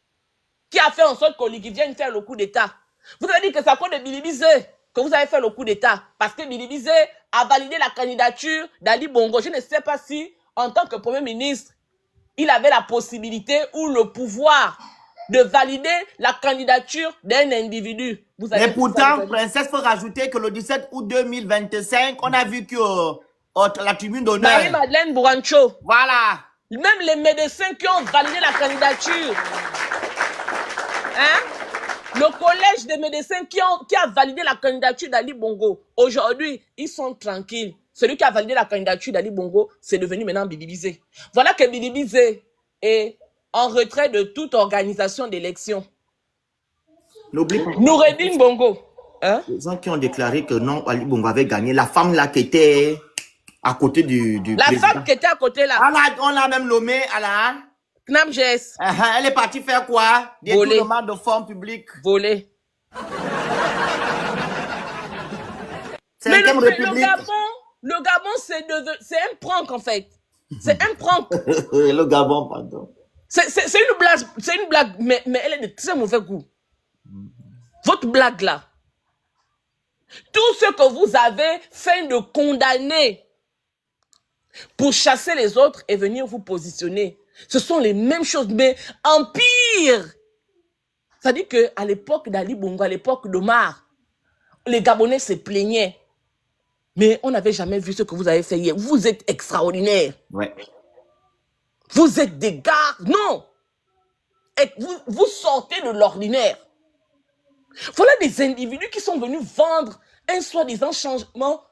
qui a fait en sorte qu'Oligui vienne faire le coup d'État. Vous avez dit que c'est à cause de Bilibi Zé que vous avez fait le coup d'État, parce que Bilibi Zé a validé la candidature d'Ali Bongo. Je ne sais pas si en tant que Premier ministre, il avait la possibilité ou le pouvoir de valider la candidature d'un individu. Mais pourtant, Princesse, il faut rajouter que le 17 août 2025, on a vu que la tribune d'honneur... Marie-Madeleine Bourancho. Voilà. Même les médecins qui ont validé la candidature. Hein? Le collège des médecins qui a validé la candidature d'Ali Bongo. Aujourd'hui, ils sont tranquilles. Celui qui a validé la candidature d'Ali Bongo, c'est devenu maintenant Bilibi Zé. Voilà que Bilibi Zé est en retrait de toute organisation d'élection. N'oublie pas. Noureddine Bongo. Hein? Les gens qui ont déclaré que non, Ali Bongo avait gagné. La femme là qui était à côté du président. Femme qui était à côté là. On l'a même nommée à la... Knam Jess. Elle est partie faire quoi? Détournement de fonds publics. Voler. C'est la République. Le Gabon, c'est un prank en fait. C'est un prank. Le Gabon, pardon. C'est une blague, mais elle est de très mauvais goût. Votre blague là. Tout ce que vous avez fait de condamner pour chasser les autres et venir vous positionner, ce sont les mêmes choses, mais en pire. C'est-à-dire qu'à l'époque d'Ali Bongo, à l'époque d'Omar, les Gabonais se plaignaient. Mais on n'avait jamais vu ce que vous avez fait hier. Vous êtes extraordinaire. Ouais. Vous êtes des gars. Non. Et vous sortez de l'ordinaire. Voilà des individus qui sont venus vendre un soi-disant changement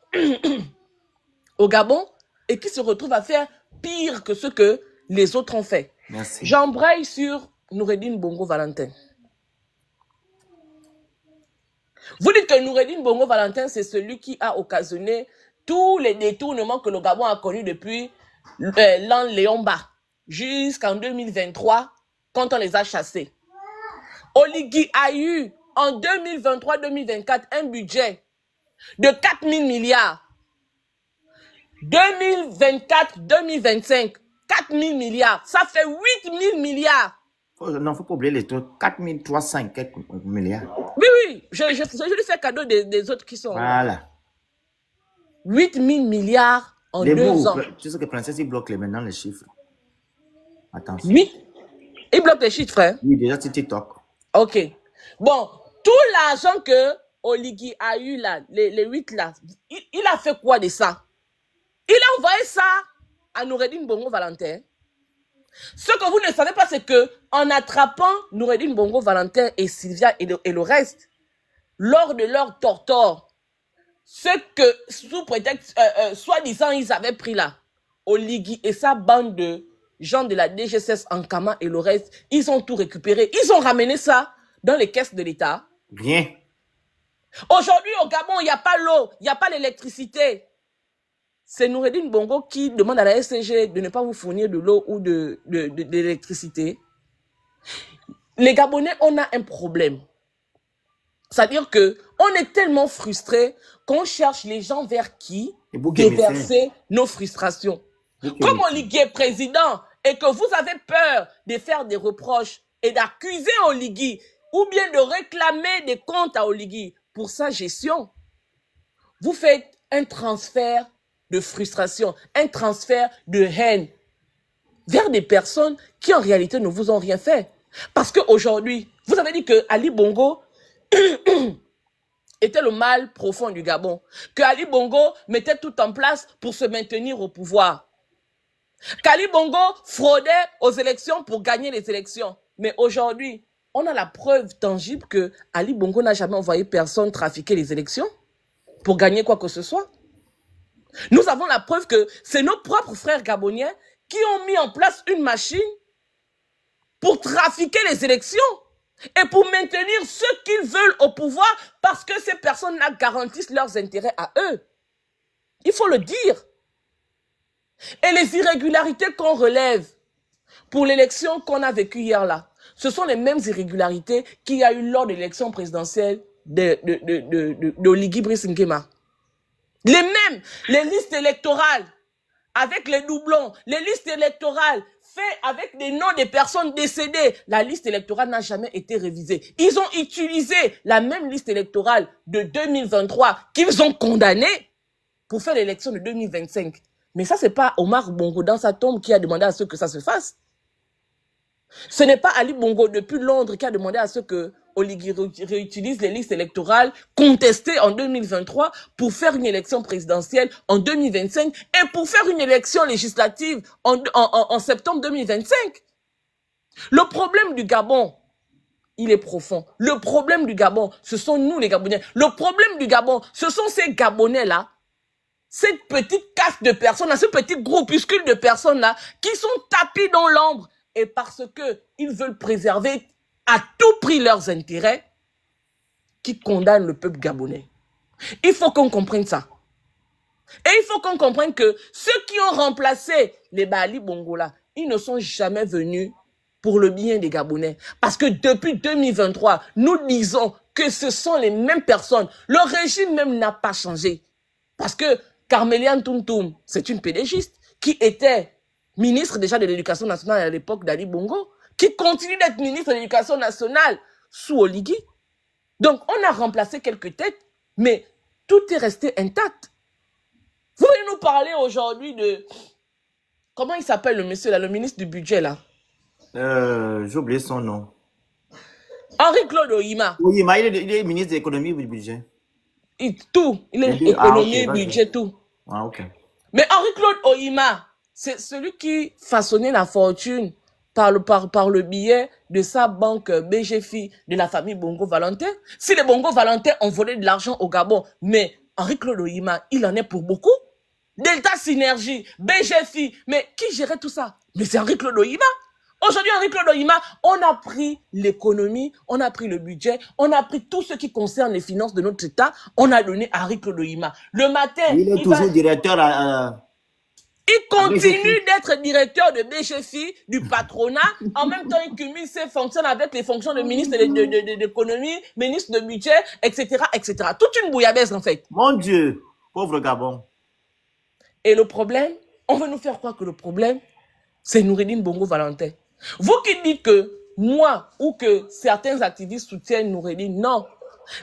au Gabon et qui se retrouvent à faire pire que ce que les autres ont fait. Merci. J'embraye sur Noureddine Bongo Valentin. Vous dites que Noureddine Bongo Valentin, c'est celui qui a occasionné tous les détournements que le Gabon a connus depuis l'an Léomba jusqu'en 2023, quand on les a chassés. Oligui a eu en 2023-2024 un budget de 4 000 milliards. 2024-2025, 4 000 milliards. Ça fait 8 000 milliards. Non, il ne faut pas oublier les trucs. 4 300 milliards. Oui. Je lui fais cadeau des autres qui sont voilà. Là. 8 000 milliards en les 2 mots, ans. Tu sais que Princesse, il bloque maintenant les chiffres. Attention. Oui. Il bloque les chiffres, hein? Oui, déjà sur TikTok. Ok. Bon, tout l'argent que Oligui a eu là, les 8 là, il a fait quoi de ça? Il a envoyé ça à Noureddine Bongo Valentin. Ce que vous ne savez pas, c'est que en attrapant Noureddine Bongo Valentin et Sylvia et le reste, lors de leur torture, ce que sous prétexte, soi-disant, ils avaient pris là, Oligui et sa bande de gens de la DGSS en Kama et le reste, ils ont tout récupéré. Ils ont ramené ça dans les caisses de l'État. Bien. Aujourd'hui, au Gabon, il n'y a pas l'eau, il n'y a pas l'électricité. C'est Noureddine Bongo qui demande à la SCG de ne pas vous fournir de l'eau ou de l'électricité. Les Gabonais, on a un problème. C'est-à-dire que on est tellement frustrés qu'on cherche les gens vers qui déverser nos frustrations. Comme Oligui est président et que vous avez peur de faire des reproches et d'accuser Oligui ou bien de réclamer des comptes à Oligui pour sa gestion, vous faites un transfert de frustration, un transfert de haine vers des personnes qui en réalité ne vous ont rien fait. Parce qu'aujourd'hui, vous avez dit que Ali Bongo était le mal profond du Gabon, que Ali Bongo mettait tout en place pour se maintenir au pouvoir, qu'Ali Bongo fraudait aux élections pour gagner les élections. Mais aujourd'hui, on a la preuve tangible que Ali Bongo n'a jamais envoyé personne trafiquer les élections pour gagner quoi que ce soit. Nous avons la preuve que c'est nos propres frères gaboniens qui ont mis en place une machine pour trafiquer les élections et pour maintenir ceux qu'ils veulent au pouvoir parce que ces personnes-là garantissent leurs intérêts à eux. Il faut le dire. Et les irrégularités qu'on relève pour l'élection qu'on a vécue hier là, ce sont les mêmes irrégularités qu'il y a eu lors de l'élection présidentielle d'Oligui Brice Nguema. Les mêmes, les listes électorales avec les doublons, les listes électorales faites avec des noms des personnes décédées. La liste électorale n'a jamais été révisée. Ils ont utilisé la même liste électorale de 2023 qu'ils ont condamnée pour faire l'élection de 2025. Mais ça, c'est pas Omar Bongo dans sa tombe qui a demandé à ce que ça se fasse. Ce n'est pas Ali Bongo depuis Londres qui a demandé à ce que Oligui réutilise les listes électorales contestées en 2023 pour faire une élection présidentielle en 2025 et pour faire une élection législative en septembre 2025. Le problème du Gabon, il est profond. Le problème du Gabon, ce sont nous les Gabonais. Le problème du Gabon, ce sont ces Gabonais-là, cette petite caste de personnes, ce petit groupuscule de personnes-là qui sont tapis dans l'ombre et parce qu'ils veulent préserver à tout prix leurs intérêts, qui condamnent le peuple gabonais. Il faut qu'on comprenne ça. Et il faut qu'on comprenne que ceux qui ont remplacé les Ali Bongo là, ils ne sont jamais venus pour le bien des Gabonais. Parce que depuis 2023, nous disons que ce sont les mêmes personnes. Le régime même n'a pas changé. Parce que Carméliane Tountoum, c'est une pédégiste qui était ministre déjà de l'Éducation nationale à l'époque d'Ali Bongo, qui continue d'être ministre de l'Éducation nationale sous Oligui. Donc, on a remplacé quelques têtes, mais tout est resté intact. Vous voulez nous parler aujourd'hui de... Comment il s'appelle le monsieur là, le ministre du budget là? J'ai oublié son nom. Henri-Claude Ohima. Ohima, il est ministre de l'économie et du budget. Tout. Il est économie, budget, tout. Ah, ok. Mais Henri-Claude Ohima, c'est celui qui façonnait la fortune par le biais de sa banque BGFI de la famille Bongo Valentin. Si les Bongo Valentin ont volé de l'argent au Gabon, mais Henri-Claude Ohima, il en est pour beaucoup. Delta Synergie, BGFI, mais qui gérait tout ça? Mais c'est Henri-Claude Ohima. Aujourd'hui, Henri-Claude Ohima, on a pris l'économie, on a pris le budget, on a pris tout ce qui concerne les finances de notre État, on a donné à Henri-Claude Ohima. Le matin, il est toujours directeur il continue d'être directeur de BGFI, du patronat. En même temps, il cumule ses fonctions avec les fonctions de ministre de l'économie, ministre de budget, etc., etc. Toute une bouillabaisse, en fait. Mon Dieu, pauvre Gabon. Et le problème, on veut nous faire croire que le problème, c'est Noureddine Bongo Valentin. Vous qui dites que moi ou que certains activistes soutiennent Noureddine, non.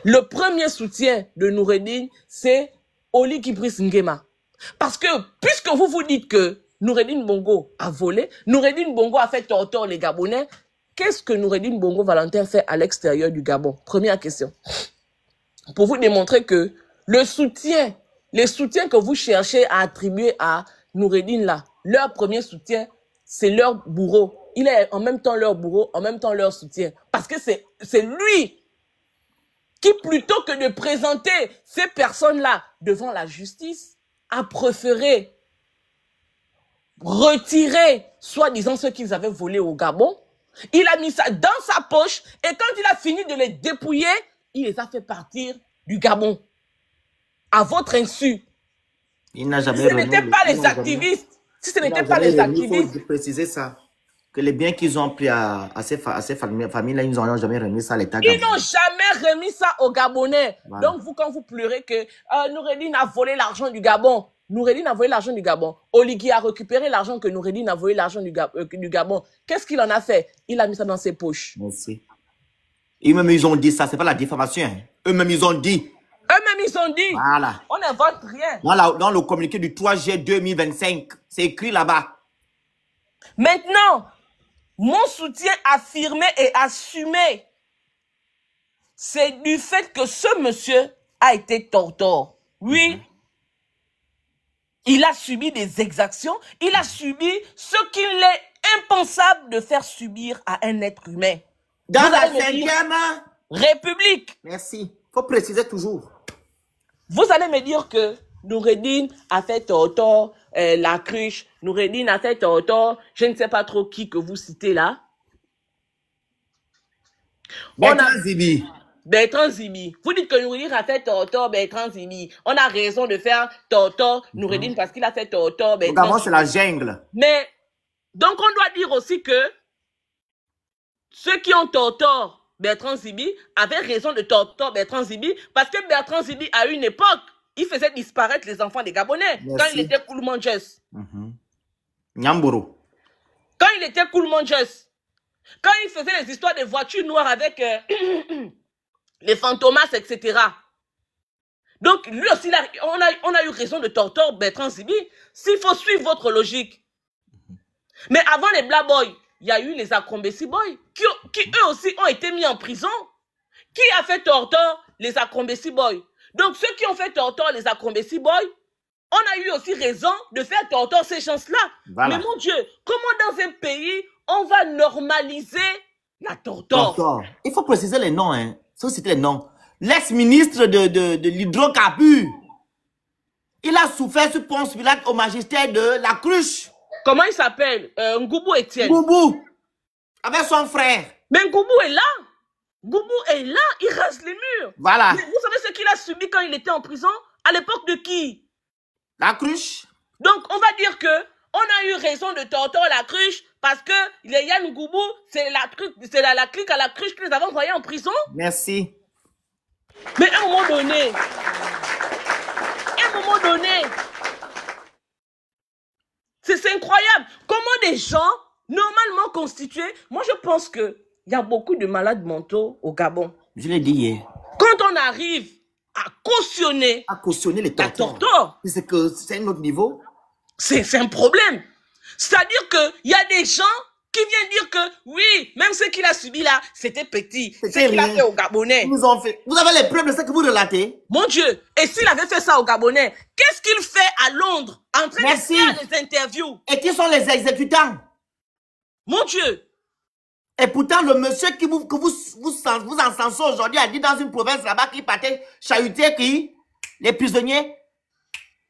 Le premier soutien de Noureddine, c'est Oligui Brice Nguema. Parce que, puisque vous vous dites que Noureddine Bongo a volé, Noureddine Bongo a fait tort les Gabonais, qu'est-ce que Noureddine Bongo Valentin fait à l'extérieur du Gabon? Première question. Pour vous démontrer que les soutiens que vous cherchez à attribuer à Noureddine là, leur premier soutien, c'est leur bourreau. Il est en même temps leur bourreau, en même temps leur soutien. Parce que c'est lui qui, plutôt que de présenter ces personnes-là devant la justice, a préféré retirer, soi-disant, ceux qu'ils avaient volés au Gabon. Il a mis ça dans sa poche et quand il a fini de les dépouiller, il les a fait partir du Gabon. À votre insu. Il n'a jamais Si ce n'était pas les activistes, si ce n'était pas les activistes. Il faut préciser ça. Que les biens qu'ils ont pris à ces familles-là, ils n'ont jamais remis ça à l'État gabonais. Ils n'ont jamais remis ça aux Gabonais. Voilà. Donc, vous, quand vous pleurez que Noureddine a volé l'argent du Gabon, Noureddine a volé l'argent du Gabon. Oligui a récupéré l'argent que Noureddine a volé l'argent du Gabon. Qu'est-ce qu'il en a fait? Il a mis ça dans ses poches. Merci. Eux-mêmes, ils ont dit ça. C'est pas la diffamation. Hein. Eux-mêmes, ils ont dit Eux-mêmes, ils ont dit. Voilà. On n'invente rien. Dans le communiqué du 3 juillet 2025, c'est écrit là-bas. Maintenant, mon soutien affirmé et assumé, c'est du fait que ce monsieur a été torture. Oui. Il a subi des exactions. Il a subi ce qu'il est impensable de faire subir à un être humain. Dans la 5e République. Merci. Il faut préciser toujours. Vous allez me dire que Noureddine a fait torture, la cruche. Noureddine a fait torture. Je ne sais pas trop qui que vous citez là. Bertrand Zibi. Bertrand Zibi. Vous dites que Noureddine a fait torture, Bertrand Zibi. On a raison de faire torture Noureddine parce qu'il a fait torture, Bertrand Zibi. C'est la jungle. Mais, donc on doit dire aussi que ceux qui ont torture Bertrand Zibi avaient raison de torture Bertrand Zibi parce que Bertrand Zibi, à une époque, il faisait disparaître les enfants des Gabonais. Merci. Quand il était Coolman Jess. Nyamboro. Quand il était Coolman Jess. Quand il faisait les histoires des voitures noires avec les fantomas, etc. Donc, lui aussi, on a eu raison de torture Bertrand Zibi. S'il faut suivre votre logique. Mais avant les Black Boys, il y a eu les Akombesi Boys qui eux aussi ont été mis en prison. Qui a fait torture les Akombesi Boys? Donc, ceux qui ont fait torture les Akombesi Boys, on a eu aussi raison de faire torture ces gens-là. Voilà. Mais mon Dieu, comment dans un pays, on va normaliser la torture? Il faut préciser les noms, hein. Ça, c'était les noms. L'ex-ministre de l'hydrocarbure, il a souffert sur Ponce Pilate au magistère de la cruche. Comment il s'appelle? Ngoubou Etienne. Ngoubou, avec son frère. Mais Ngoubou est là. Ngoubou est là, il rase les murs. Voilà. Mais vous savez ce qu'il a subi quand il était en prison? À l'époque de qui? La cruche. Donc, on va dire que on a eu raison de torturer la cruche parce que les Yann Ngoubou, c'est la clique à la cruche que nous avons envoyé en prison. Merci. Mais à un moment donné, c'est incroyable. Comment des gens normalement constitués, moi je pense que il y a beaucoup de malades mentaux au Gabon. Je l'ai dit hier. Quand on arrive à cautionner les tortures, c'est que c'est un autre niveau. C'est un problème. C'est-à-dire qu'il y a des gens qui viennent dire que oui, même ce qu'il a subi là, c'était petit. Ce qu'il a fait aux Gabonais. Vous avez les preuves de ce que vous relatez? Mon Dieu, et s'il avait fait ça aux Gabonais, qu'est-ce qu'il fait à Londres en train de faire des interviews? Et qui sont les exécutants? Mon Dieu. Et pourtant, le monsieur que vous encensez aujourd'hui a dit dans une province là-bas qu'il partait chahuter les prisonniers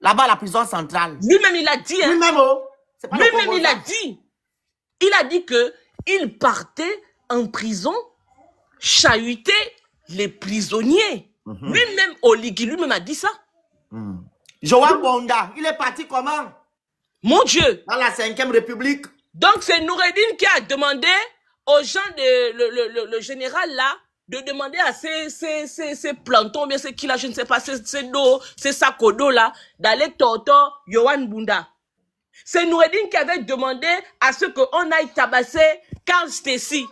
là-bas à la prison centrale. Lui-même, il a dit. Hein? Lui-même, lui-même, il a dit. Il a dit que il partait en prison chahuter les prisonniers. Lui-même, Oligui, lui-même a dit ça. Joan Bonda, il est parti comment? Mon Dieu. Dans la 5e République. Donc, c'est Noureddine qui a demandé aux gens, le général là, de demander à ces plantons, bien ce qu'il a, je ne sais pas, ces sacs d'eau là, d'aller torturer Yohan Bunda. C'est Noureddine qui avait demandé à ce qu'on aille tabasser Carl Stacey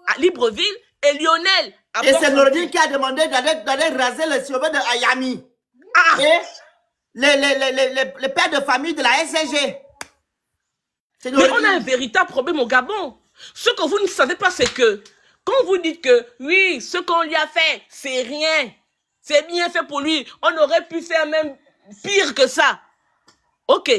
à Libreville et Lionel. Et c'est Noureddine qui a demandé d'aller raser les cheveux de Ayami. Et les pères de famille de la SCG. Mais on a un véritable problème au Gabon. Ce que vous ne savez pas, c'est que quand vous dites que oui, ce qu'on lui a fait, c'est rien, c'est bien fait pour lui, on aurait pu faire même pire que ça. Ok.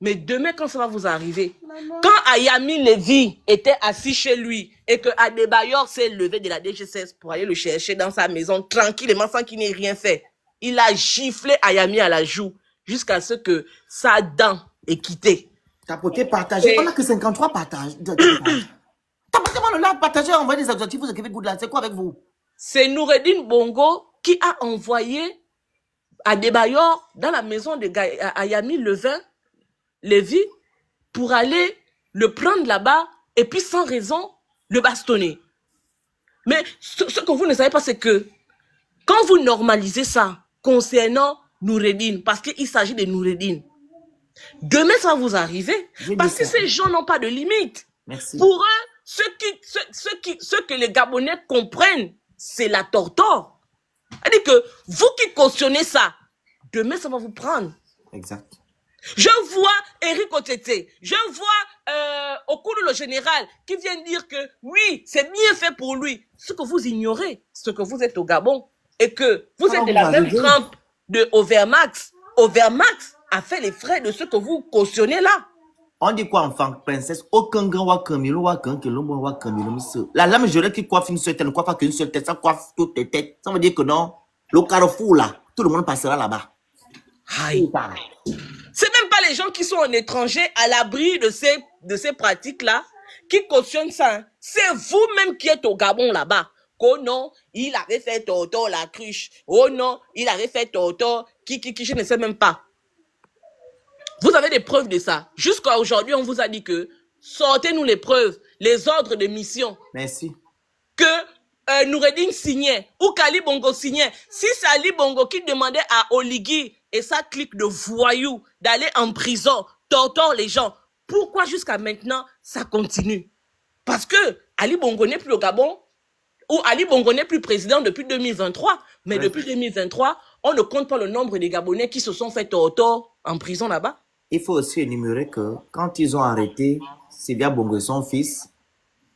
Mais demain, quand ça va vous arriver, quand Ayami Lévy était assis chez lui et que Adebayor s'est levé de la DGCS pour aller le chercher dans sa maison tranquillement sans qu'il n'ait rien fait, il a giflé Ayami à la joue jusqu'à ce que sa dent ait quitté. Tapoter, partager. On n'a que 53 partages. Tapoter, on a partagé, envoyé des objectifs, vous écrivez good là. C'est quoi avec vous? C'est Noureddine Bongo qui a envoyé Adebayor dans la maison de Ayami Lévy pour aller le prendre là-bas et puis sans raison le bastonner. Mais ce que vous ne savez pas, c'est que quand vous normalisez ça concernant Noureddine, parce qu'il s'agit de Noureddine, demain ça va vous arriver parce que ces gens n'ont pas de limite. Merci. Pour eux, ce que les Gabonais comprennent, c'est la torture. C'est-à-dire que vous qui cautionnez ça, demain, ça va vous prendre. Exact. Je vois Eric Otete, je vois Okulu le général qui vient dire que oui, c'est bien fait pour lui. Ce que vous ignorez, ce que vous êtes au Gabon et que vous êtes de la même trempe de Overmax. Overmax a fait les frais de ce que vous cautionnez là. On dit quoi, enfant, princesse? Aucun grand wa Camilo wa Camilo wa Camilo. La lame jurée qui coiffe une seule tête ne coiffe pas qu'une seule tête, ça coiffe toutes les têtes. Ça veut dire que non, le carrefour là, tout le monde passera là-bas. Aïe. C'est même pas les gens qui sont en étranger à l'abri de ces pratiques-là qui cautionnent ça. Hein. C'est vous-même qui êtes au Gabon là-bas. Oh non, il avait fait Toto la cruche. Oh non, il avait fait Toto qui, je ne sais même pas. Vous avez des preuves de ça. Jusqu'à aujourd'hui, on vous a dit que sortez-nous les preuves, les ordres de mission. Merci. Que Noureddin signait ou Kali Bongo signait. Si c'est Ali Bongo qui demandait à Oligui et sa clique de voyous d'aller en prison, torture les gens, pourquoi jusqu'à maintenant ça continue? Parce que Ali Bongo n'est plus au Gabon ou Ali Bongo n'est plus président depuis 2023. Mais depuis 2023, on ne compte pas le nombre de Gabonais qui se sont fait torture en prison là-bas. Il faut aussi énumérer que quand ils ont arrêté Sylvia Bongo et son fils,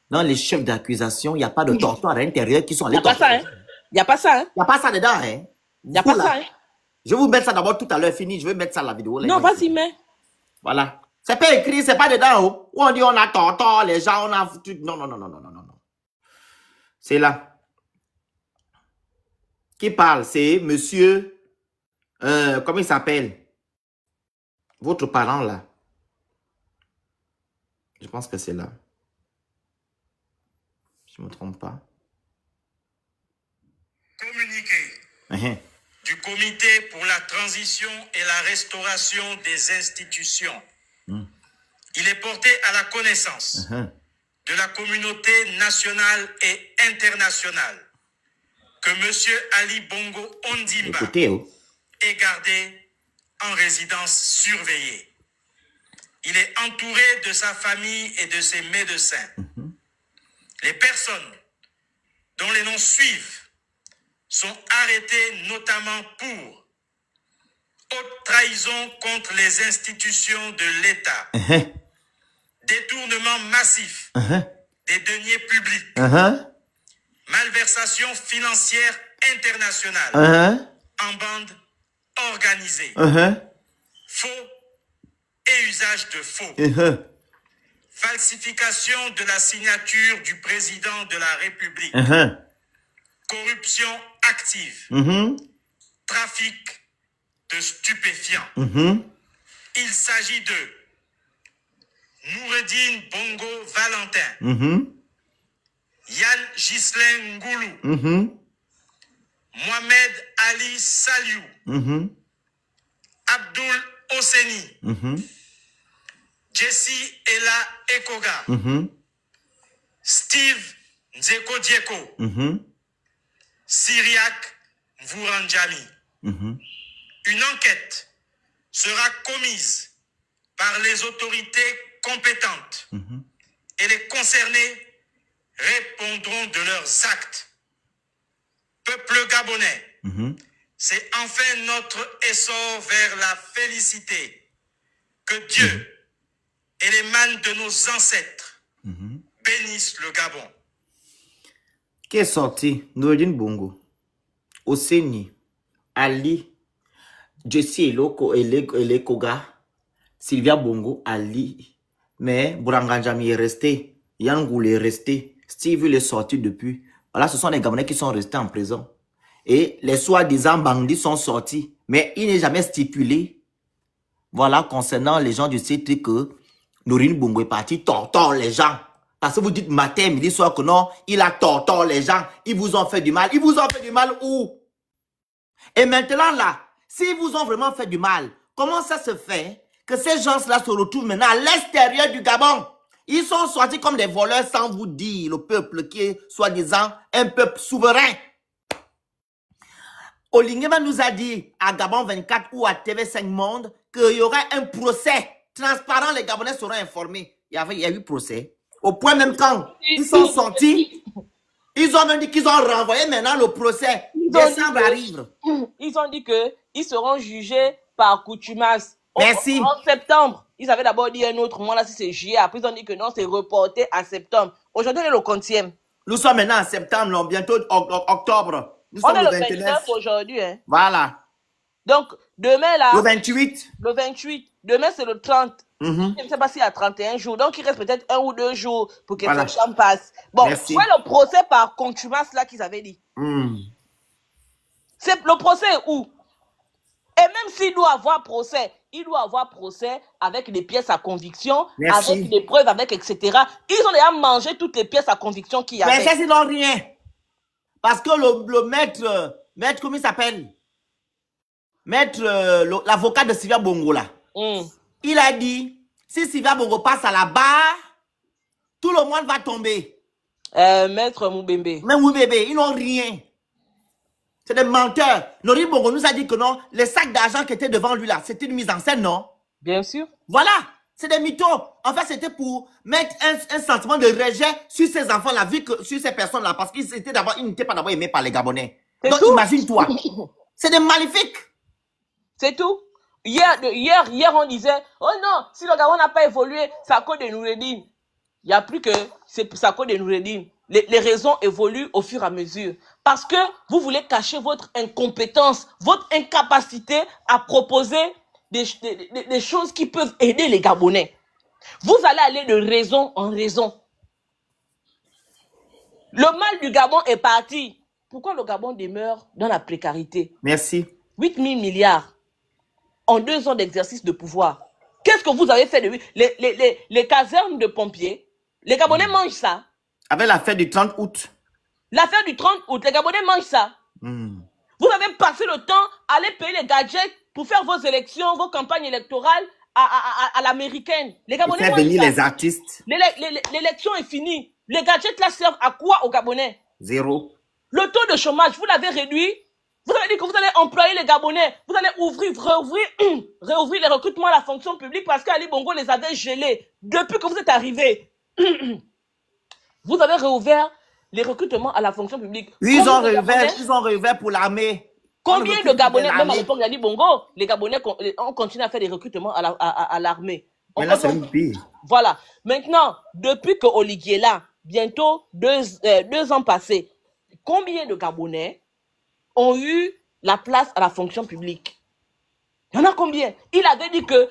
dans les chefs d'accusation, il n'y a pas de torture à l'intérieur qui sont allés torturer. Il n'y a pas ça, hein? Il n'y a pas ça dedans, hein? Il n'y a pas ça, hein? Je vais vous mettre ça d'abord tout à l'heure, fini. Je vais mettre ça à la vidéo. Non, vas-y, mets. Voilà. C'est pas écrit, c'est pas dedans, oh. Où on dit on a torture, les gens, on a foutu. Non, non, non, non, non, non, non. C'est là. Qui parle? C'est monsieur. Comment il s'appelle? Votre parent, là. Je pense que c'est là. Je ne me trompe pas. Communiqué du Comité pour la transition et la restauration des institutions. Il est porté à la connaissance de la communauté nationale et internationale que M. Ali Bongo Ondimba est gardé en résidence surveillée. Il est entouré de sa famille et de ses médecins. Les personnes dont les noms suivent sont arrêtées notamment pour haute trahison contre les institutions de l'État, détournement massif des deniers publics, malversation financière internationale en bande organisée, faux et usage de faux, falsification de la signature du président de la République, corruption active, trafic de stupéfiants. Il s'agit de Noureddin Bongo Valentin, Yann Ghislain Ngoulou, Mohamed Ali Saliou, Abdul Osseni, Jesse Ella Ekoga, Steve Nzeko Dieko, Syriac Vouranjami. Une enquête sera commise par les autorités compétentes et les concernés répondront de leurs actes. Peuple gabonais, c'est enfin notre essor vers la félicité. Que Dieu et les mains de nos ancêtres bénissent le Gabon. Qui est sorti? Noureddin Bongo, Osseni, Ali, Jesse Elekoga, Sylvia Bongo, Ali, mais Bouranganjami est resté, Yann Goul est resté, Steve est sorti depuis. Voilà, ce sont les Gabonais qui sont restés en prison. Et les soi-disant bandits sont sortis, mais il n'est jamais stipulé, voilà, concernant les gens du CT que Noureddin Bongo est parti torture les gens. Parce que vous dites matin, midi, soir que non, il a torturé les gens. Ils vous ont fait du mal. Ils vous ont fait du mal où? Et maintenant là, s'ils vous ont vraiment fait du mal, comment ça se fait que ces gens-là se retrouvent maintenant à l'extérieur du Gabon? Ils sont sortis comme des voleurs sans vous dire, le peuple qui est soi-disant un peuple souverain. Olingema nous a dit à Gabon 24 ou à TV5 Monde qu'il y aurait un procès transparent, les Gabonais seront informés. Il y a eu procès. Au point même quand ils sont sortis, ils ont même dit qu'ils ont renvoyé maintenant le procès Décembre arrive. Ils ont dit que ils seront jugés par contumace. Merci. En septembre, ils avaient d'abord dit un autre mois, là, si c'est juillet. Après, ils ont dit que non, c'est reporté à septembre. Aujourd'hui, on est le 30e. Nous sommes maintenant en septembre, non, bientôt octobre. Nous On sommes est le le 29. 29 aujourd'hui. Hein. Voilà. Donc, demain, là. Le 28. Le 28. Demain, c'est le 30. Mhm. Je ne sais pas s'il y a 31 jours. Donc, il reste peut-être 1 ou 2 jours pour que Voilà. ce temps passe. Bon, Merci. c'est le procès par contumace, là, qu'ils avaient dit. C'est le procès est où? Et même s'il doit avoir procès, il doit avoir procès avec des pièces à conviction, Merci. avec des preuves, avec etc. Ils ont déjà mangé toutes les pièces à conviction qu'il y avait. Mais ça, c'est non rien. Parce que le maître, comment il s'appelle? Maître, l'avocat de Sylvia Bongo, là. Il a dit, si Sylvia Bongo passe à la barre, tout le monde va tomber. Maître Moubembe. Même oui, bébé, ils n'ont rien. C'est des menteurs. Nori Bongo nous a dit que non, les sacs d'argent qui étaient devant lui là, c'était une mise en scène, non? Bien sûr. Voilà, c'est des mythos. En fait, c'était pour mettre un sentiment de rejet sur ces enfants-là, sur ces personnes-là, parce qu'ils n'étaient pas d'abord aimés par les Gabonais. Donc, imagine-toi. C'est des maléfiques. C'est tout. Hier, on disait, oh non, si le Gabon n'a pas évolué, c'est à cause de Noureddine. Il n'y a plus que c'est à cause de Noureddine. Les raisons évoluent au fur et à mesure. Parce que vous voulez cacher votre incompétence, votre incapacité à proposer des choses qui peuvent aider les Gabonais. Vous allez aller de raison en raison. Le mal du Gabon est parti. Pourquoi le Gabon demeure dans la précarité? Merci. 8 000 milliards en 2 ans d'exercice de pouvoir. Qu'est-ce que vous avez fait de lui? Les casernes de pompiers, les Gabonais mangent ça. Avec l'affaire du 30 août. L'affaire du 30 août, les Gabonais mangent ça. Vous avez passé le temps à aller payer les gadgets pour faire vos élections, vos campagnes électorales à l'américaine. Les Gabonais faire mangent venir ça. les artistes. L'élection est finie. Les gadgets là servent à quoi aux Gabonais? Zéro. Le taux de chômage, vous l'avez réduit. Vous avez dit que vous allez employer les Gabonais. Vous allez réouvrir les recrutements à la fonction publique parce qu'Ali Bongo les avait gelés. Depuis que vous êtes arrivé, vous avez réouvert les recrutements à la fonction publique. Ils ont réouvert pour l'armée. Combien de Gabonais, même à l'époque d'Ali Bongo, les Gabonais ont continué à faire des recrutements à l'armée. Mais là, c'est même pire. Voilà. Maintenant, depuis que Oligui est là, bientôt 2 ans passés, combien de Gabonais ont eu la place à la fonction publique? Il y en a combien? Il avait dit que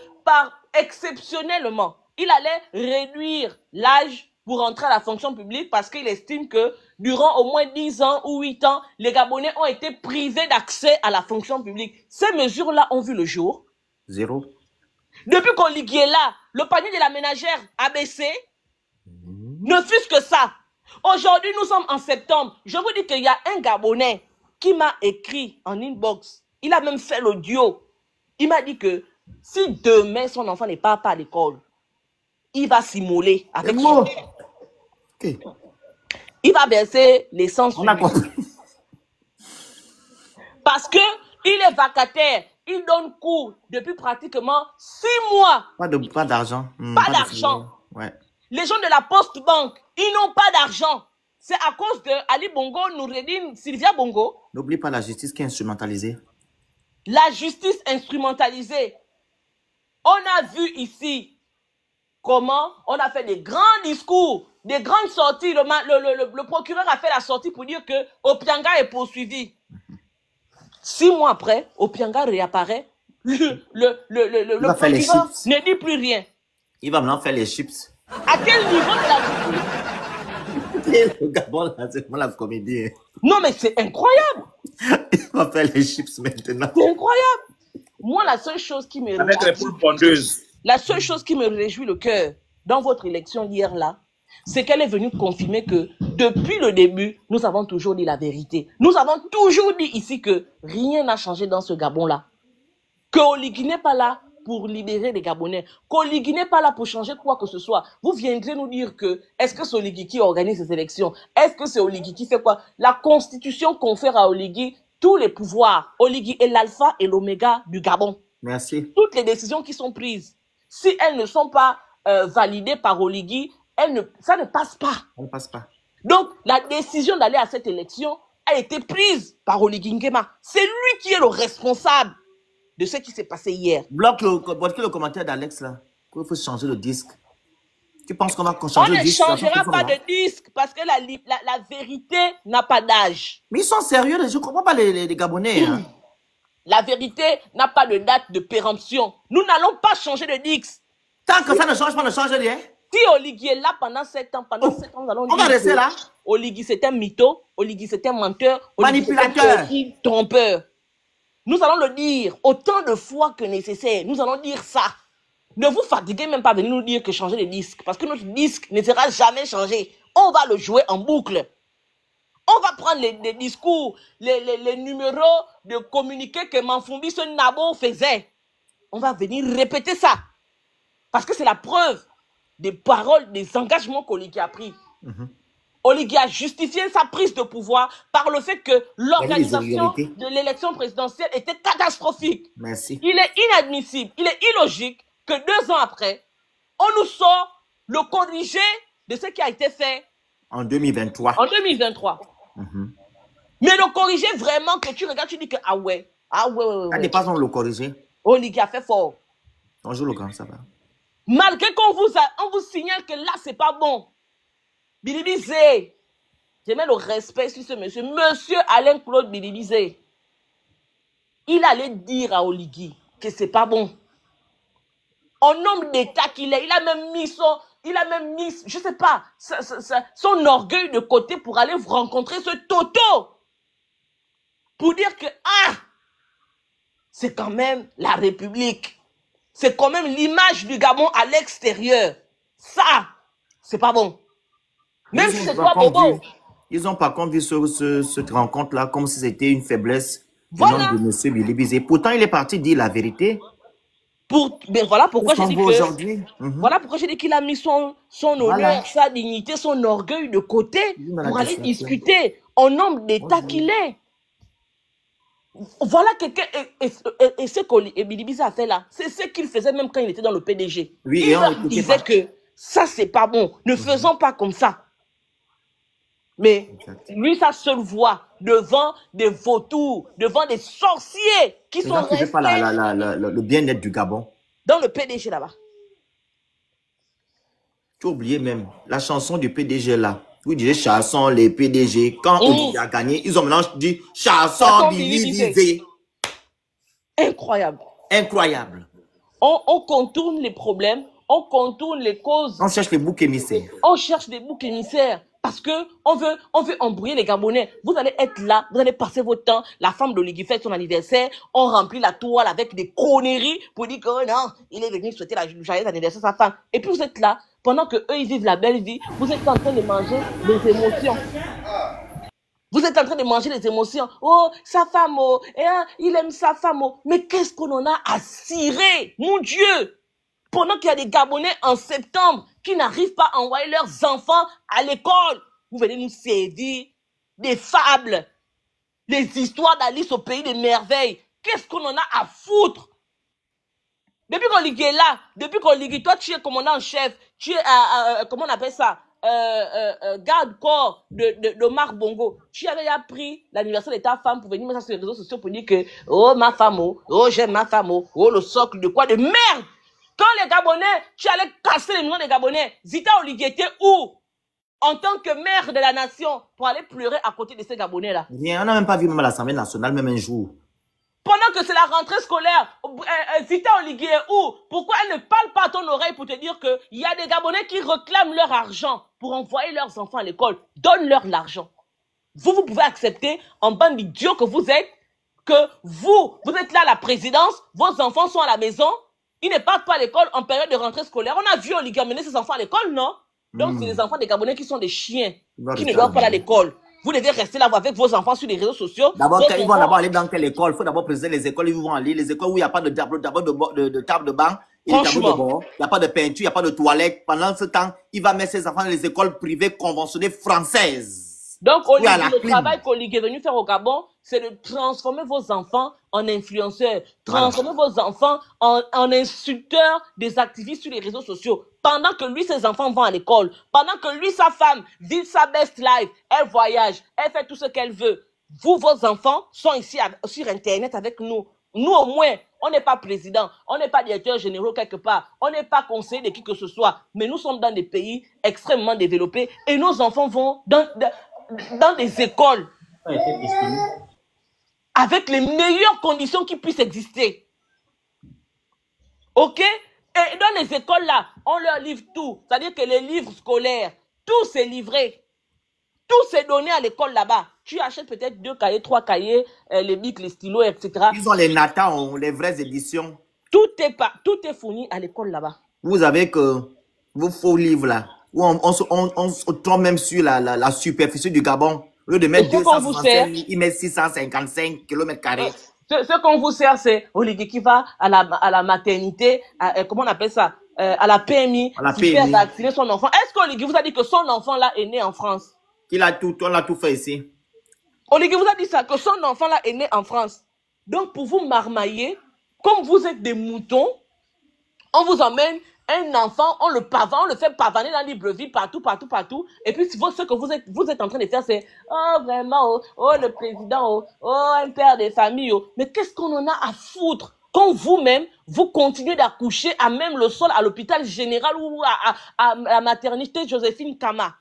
exceptionnellement, il allait réduire l'âge pour entrer à la fonction publique parce qu'il estime que durant au moins 10 ans ou 8 ans, les Gabonais ont été privés d'accès à la fonction publique. Ces mesures-là ont vu le jour. Zéro. Depuis qu'Oligui est là, le panier de la ménagère a baissé. Ne fût-ce que ça. Aujourd'hui, nous sommes en septembre. Je vous dis qu'il y a un Gabonais qui m'a écrit en inbox. Il a même fait l'audio. Il m'a dit que si demain son enfant n'est pas à l'école, il va s'immoler avec son... Okay. Il va verser l'essence. On a compris. Parce que il est vacataire. Il donne cours depuis pratiquement 6 mois. Pas d'argent. Pas d'argent. Ouais. Les gens de la Poste Banque, ils n'ont pas d'argent. C'est à cause de Ali Bongo, Noureddine, Sylvia Bongo. N'oublie pas la justice qui est instrumentalisée. La justice instrumentalisée. On a vu ici comment on a fait des grands discours, des grandes sorties. Le procureur a fait la sortie pour dire que Opianga est poursuivi. 6 mois après, Opianga réapparaît. Le procureur ne dit plus rien. Il va maintenant faire les chips. À quel niveau de la justice? Le Gabon, là, c'est vraiment la comédie. Non, mais c'est incroyable. Il va faire les chips maintenant. C'est incroyable. Moi, la seule chose qui me avec les poules pondeuses. La seule chose qui me réjouit le cœur dans votre élection d'hier là, c'est qu'elle est venue confirmer que depuis le début, nous avons toujours dit la vérité. Nous avons toujours dit ici que rien n'a changé dans ce Gabon-là. Que Oligui n'est pas là pour libérer les Gabonais. Qu'Oligui n'est pas là pour changer quoi que ce soit. Vous viendrez nous dire que est-ce que c'est Oligui qui organise ces élections? Est-ce que c'est Oligui qui fait quoi? La Constitution confère à Oligui tous les pouvoirs. Oligui est l'alpha et l'oméga du Gabon. Merci. Toutes les décisions qui sont prises, si elles ne sont pas validées par Oligui, ça ne passe pas. On ne passe pas. Donc, la décision d'aller à cette élection, a été prise par Oligui Nguema. C'est lui qui est le responsable de ce qui s'est passé hier. Bloque le commentaire d'Alex là. Il faut changer le disque. Tu penses qu'on va On changer ne le disque? changera pas de disque parce que la vérité n'a pas d'âge. Mais ils sont sérieux, je ne comprends pas les Gabonais. Hein. La vérité n'a pas de date de péremption. Nous n'allons pas changer de disque. Tant que ça ne change pas, ne change rien. Si Oligui est là pendant 7 ans, nous allons on va rester là. Oligui c'est un mytho, Oligui c'est un menteur, manipulateur, trompeur. Nous allons le dire autant de fois que nécessaire. Nous allons dire ça. Ne vous fatiguez même pas de nous dire que changer de disque. Parce que notre disque ne sera jamais changé. On va le jouer en boucle. On va prendre les discours, les numéros de communiqué que Manfumbi, ce nabo faisait. On va venir répéter ça. Parce que c'est la preuve des paroles, des engagements qu'Oligui a pris. Oligui a justifié sa prise de pouvoir par le fait que l'organisation de l'élection présidentielle était catastrophique. Merci. Il est inadmissible, il est illogique que 2 ans après, on nous sort le corrigé de ce qui a été fait en 2023. En 2023. Mais le corrigé vraiment que tu regardes, tu dis que ah ouais. Ça dépasse le corrigé. Oligui a fait fort. Bonjour le grand, ça va. Malgré qu'on vous signale que là, c'est pas bon. Bilibi Zé, je mets le respect sur ce monsieur. Monsieur Alain-Claude Bilibi Zé. Il allait dire à Oligui que c'est pas bon. En homme d'État qu'il est, il a même mis je sais pas, son orgueil de côté pour aller rencontrer ce Toto. Pour dire que, c'est quand même la République. C'est quand même l'image du Gabon à l'extérieur. Ça, c'est pas bon. Même si c'est toi, Bobo. Ils ont par contre vu cette rencontre-là comme si c'était une faiblesse voilà. De M. Bilibi Zé. Pourtant, il est parti dire la vérité. Ben voilà pourquoi j'ai dit que voilà pourquoi j'ai dit qu'il a mis son honneur, sa dignité, son orgueil de côté pour aller discuter en homme d'État qu'il est. Voilà quelqu'un et ce que Bilibi Zé a fait là, c'est ce qu'il faisait même quand il était dans le PDG. Oui, il disait que ça c'est pas bon, ne faisons pas comme ça. Mais lui, sa seule voix devant des vautours, devant des sorciers qui sont restés pas le bien-être du Gabon. Dans le PDG là-bas. Tu as oublié même la chanson du PDG là. Vous disiez chassons les PDG. Quand Oligui a gagné, ils ont maintenant dit chassons Bilibi Zé. Incroyable. Incroyable. On contourne les problèmes, on contourne les causes. On cherche les boucs émissaires. On cherche des boucs émissaires. Parce que on veut embrouiller les Gabonais. Vous allez être là, vous allez passer votre temps. La femme d'Oligui fête son anniversaire. On remplit la toile avec des conneries pour dire que non, il est venu souhaiter la joyeuse anniversaire à sa femme. Et puis vous êtes là, pendant que eux ils vivent la belle vie, vous êtes en train de manger des émotions. Vous êtes en train de manger les émotions. Oh, sa femme, oh, il aime sa femme, oh. Mais qu'est-ce qu'on en a à cirer, mon Dieu? Pendant qu'il y a des Gabonais en septembre qui n'arrivent pas à envoyer leurs enfants à l'école, vous venez nous servir des fables, des histoires d'Alice au pays des merveilles. Qu'est-ce qu'on en a à foutre? Depuis qu'Oligui est là, depuis qu'Oligui, toi tu es commandant en chef, tu es, comment on appelle ça, garde-corps de Marc Bongo, tu avais déjà pris l'anniversaire de ta femme pour venir mettre ça sur les réseaux sociaux pour dire que, oh ma femme, oh j'aime ma femme, oh le socle de quoi, de merde! Quand les Gabonais, tu allais casser les millions des Gabonais, Zita Oligui était où? En tant que mère de la nation, pour aller pleurer à côté de ces Gabonais-là. Bien, on n'a même pas vu même à l'Assemblée nationale, même un jour. Pendant que c'est la rentrée scolaire, Zita Oligui est où? Pourquoi elle ne parle pas à ton oreille pour te dire qu'il y a des Gabonais qui réclament leur argent pour envoyer leurs enfants à l'école? Donne-leur l'argent. Vous pouvez accepter, en bande d'idiots que vous êtes, que vous êtes là à la présidence, vos enfants sont à la maison, ils ne partent pas à l'école en période de rentrée scolaire. On a vu Oligui amener ses enfants à l'école, non? Donc, c'est les enfants des Gabonais qui sont des chiens, qui ne doivent pas aller à l'école. Vous devez rester là avec vos enfants sur les réseaux sociaux. D'abord, ils vont d'abord aller dans quelle école? Il faut d'abord préciser les écoles, ils vont aller. Les écoles où il n'y a pas de table de banc, il n'y a pas de peinture, il n'y a pas de toilette. Pendant ce temps, il va mettre ses enfants dans les écoles privées conventionnées françaises. Donc, le travail qu'Oligui est venu faire au Gabon, c'est de transformer vos enfants en influenceurs, transformer vos enfants en insulteurs des activistes sur les réseaux sociaux. Pendant que lui, ses enfants vont à l'école, pendant que lui, sa femme, vit sa best life, elle voyage, elle fait tout ce qu'elle veut. vous, vos enfants, sont ici sur Internet avec nous. Nous, au moins, on n'est pas président, on n'est pas directeur général quelque part, on n'est pas conseiller de qui que ce soit, mais nous sommes dans des pays extrêmement développés et nos enfants vont dans des écoles avec les meilleures conditions qui puissent exister. OK? Et dans les écoles là, on leur livre tout. C'est-à-dire que les livres scolaires, tout c'est livré. Tout c'est donné à l'école là-bas. Tu achètes peut-être 2 cahiers, 3 cahiers, les bics, les stylos, etc. Ils ont les Nathan, les vraies éditions. Tout est fourni à l'école là-bas. Vous avez que vos faux livres là, où on se tombe même sur la superficie du Gabon. Au lieu de mettre 265 000, ils mettent 655 km². Ce qu'on vous sert, c'est Oligui qui va à la maternité, comment on appelle ça, à la PMI, qui fait vacciner son enfant. Est-ce qu'Oligui vous a dit que son enfant là est né en France? On l'a tout fait ici. Oligui vous a dit ça, que son enfant là est né en France. Donc pour vous marmailler, comme vous êtes des moutons, on vous emmène un enfant, on le fait pavaner dans Libreville, partout. Et puis ce que vous êtes en train de faire, c'est oh vraiment, oh le président, oh un père de famille. Oh. Mais qu'est-ce qu'on en a à foutre quand vous-même, vous continuez d'accoucher à même le sol à l'hôpital général ou à la maternité Joséphine Kama.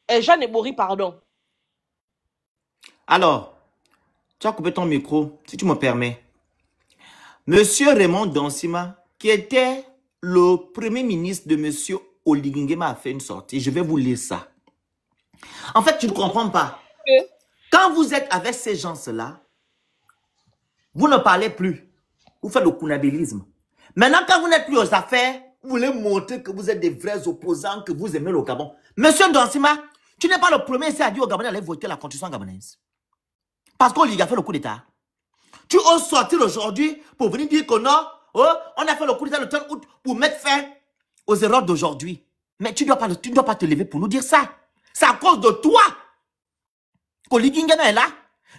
Et Jeanne Ebori, pardon. Alors, tu as coupé ton micro, si tu me permets. Monsieur Raymond Donsima, qui était le premier ministre de monsieur Oligui Nguema, a fait une sortie. Je vais vous lire ça. En fait, tu ne comprends pas. Quand vous êtes avec ces gens-là, vous ne parlez plus. Vous faites le kounabilisme. Maintenant, quand vous n'êtes plus aux affaires, vous voulez montrer que vous êtes des vrais opposants, que vous aimez le Gabon. Monsieur Donsima, tu n'es pas le premier ici à dire au Gabonais d'aller voter la constitution gabonaise. Parce qu'Oligui a fait le coup d'État. Tu oses sortir aujourd'hui pour venir dire que non, oh, on a fait le coup d'État le 30 août pour mettre fin aux erreurs d'aujourd'hui. Mais tu ne dois pas te lever pour nous dire ça. C'est à cause de toi qu'Oligui Nguema est là.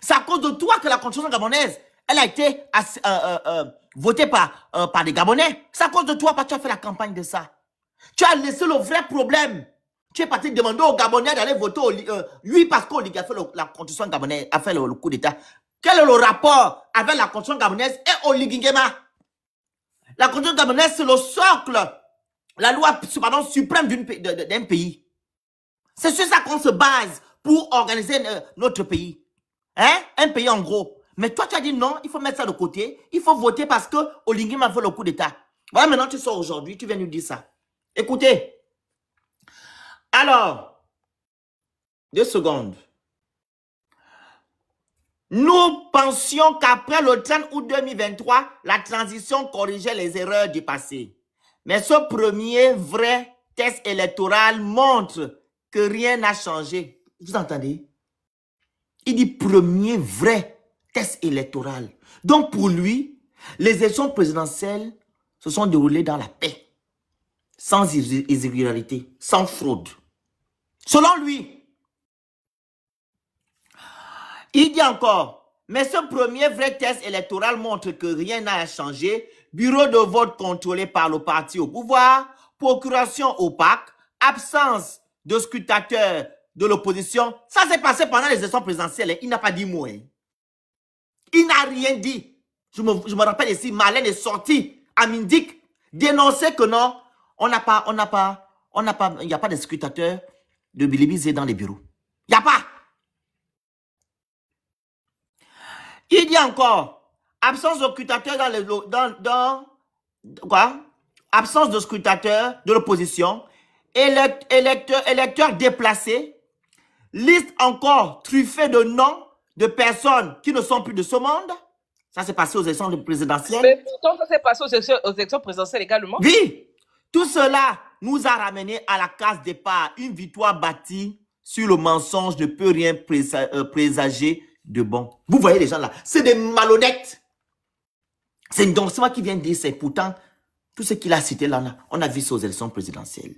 C'est à cause de toi que la constitution gabonaise, elle a été votée par les Gabonais. C'est à cause de toi parce que tu as fait la campagne de ça. Tu as laissé le vrai problème. Tu es parti demander aux Gabonais d'aller voter oui, parce qu'Oligui a fait la constitution gabonaise, a fait le coup d'État. Quel est le rapport avec la constitution gabonaise et Oligui Nguema? La constitution gabonaise, c'est le socle, la loi suprême d'un pays. C'est sur ça qu'on se base pour organiser notre pays. Hein? Un pays en gros. Mais toi, tu as dit non, il faut mettre ça de côté. Il faut voter parce que Oligui Nguema a fait le coup d'État. Voilà, maintenant tu sors aujourd'hui, tu viens nous dire ça. Écoutez. Alors, 2 secondes. Nous pensions qu'après le 30 août 2023, la transition corrigeait les erreurs du passé. Mais ce premier vrai test électoral montre que rien n'a changé. Vous entendez? Il dit premier vrai test électoral. Donc pour lui, les élections présidentielles se sont déroulées dans la paix. Sans irrégularité, sans fraude. Selon lui, il dit encore, mais ce premier vrai test électoral montre que rien n'a changé. Bureau de vote contrôlé par le parti au pouvoir, procuration opaque, absence de scrutateurs de l'opposition. Ça s'est passé pendant les élections présidentielles. Il n'a pas dit mot. Hein. Il n'a rien dit. Je me rappelle ici, Marlène est sortie à Mindic dénoncer que non, il n'y a pas de scrutateurs de Bilibizé dans les bureaux. Il n'y a pas. Il dit encore, absence de scrutateurs absence de scrutateurs de l'opposition, électeurs déplacés, liste encore truffée de noms de personnes qui ne sont plus de ce monde. Ça s'est passé aux élections présidentielles. Mais pourtant, ça s'est passé aux élections présidentielles également. Oui, tout cela nous a ramené à la case départ, une victoire bâtie sur le mensonge ne peut rien présager de bon. Vous voyez les gens là, c'est des malhonnêtes. C'est une Donsima qui vient dire, c'est pourtant tout ce qu'il a cité là, on a vu ça aux élections présidentielles.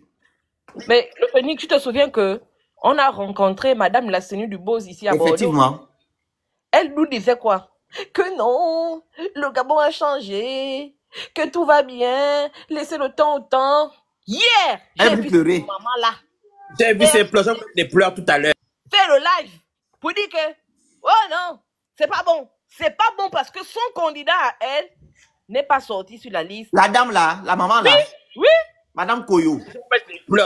Mais le Phénix, tu te souviens que on a rencontré Madame Lasseni Dubose ici à Bordeaux. Effectivement. Elle nous disait quoi? Que non, le Gabon a changé, que tout va bien, laissez le temps au temps. Hier, j'ai vu cette maman là. J'ai vu ses pleurs tout à l'heure. Fais le live pour dire que Oh non, c'est pas bon. C'est pas bon parce que son candidat à elle n'est pas sorti sur la liste. La dame là, la maman là. Oui. Madame Koyo.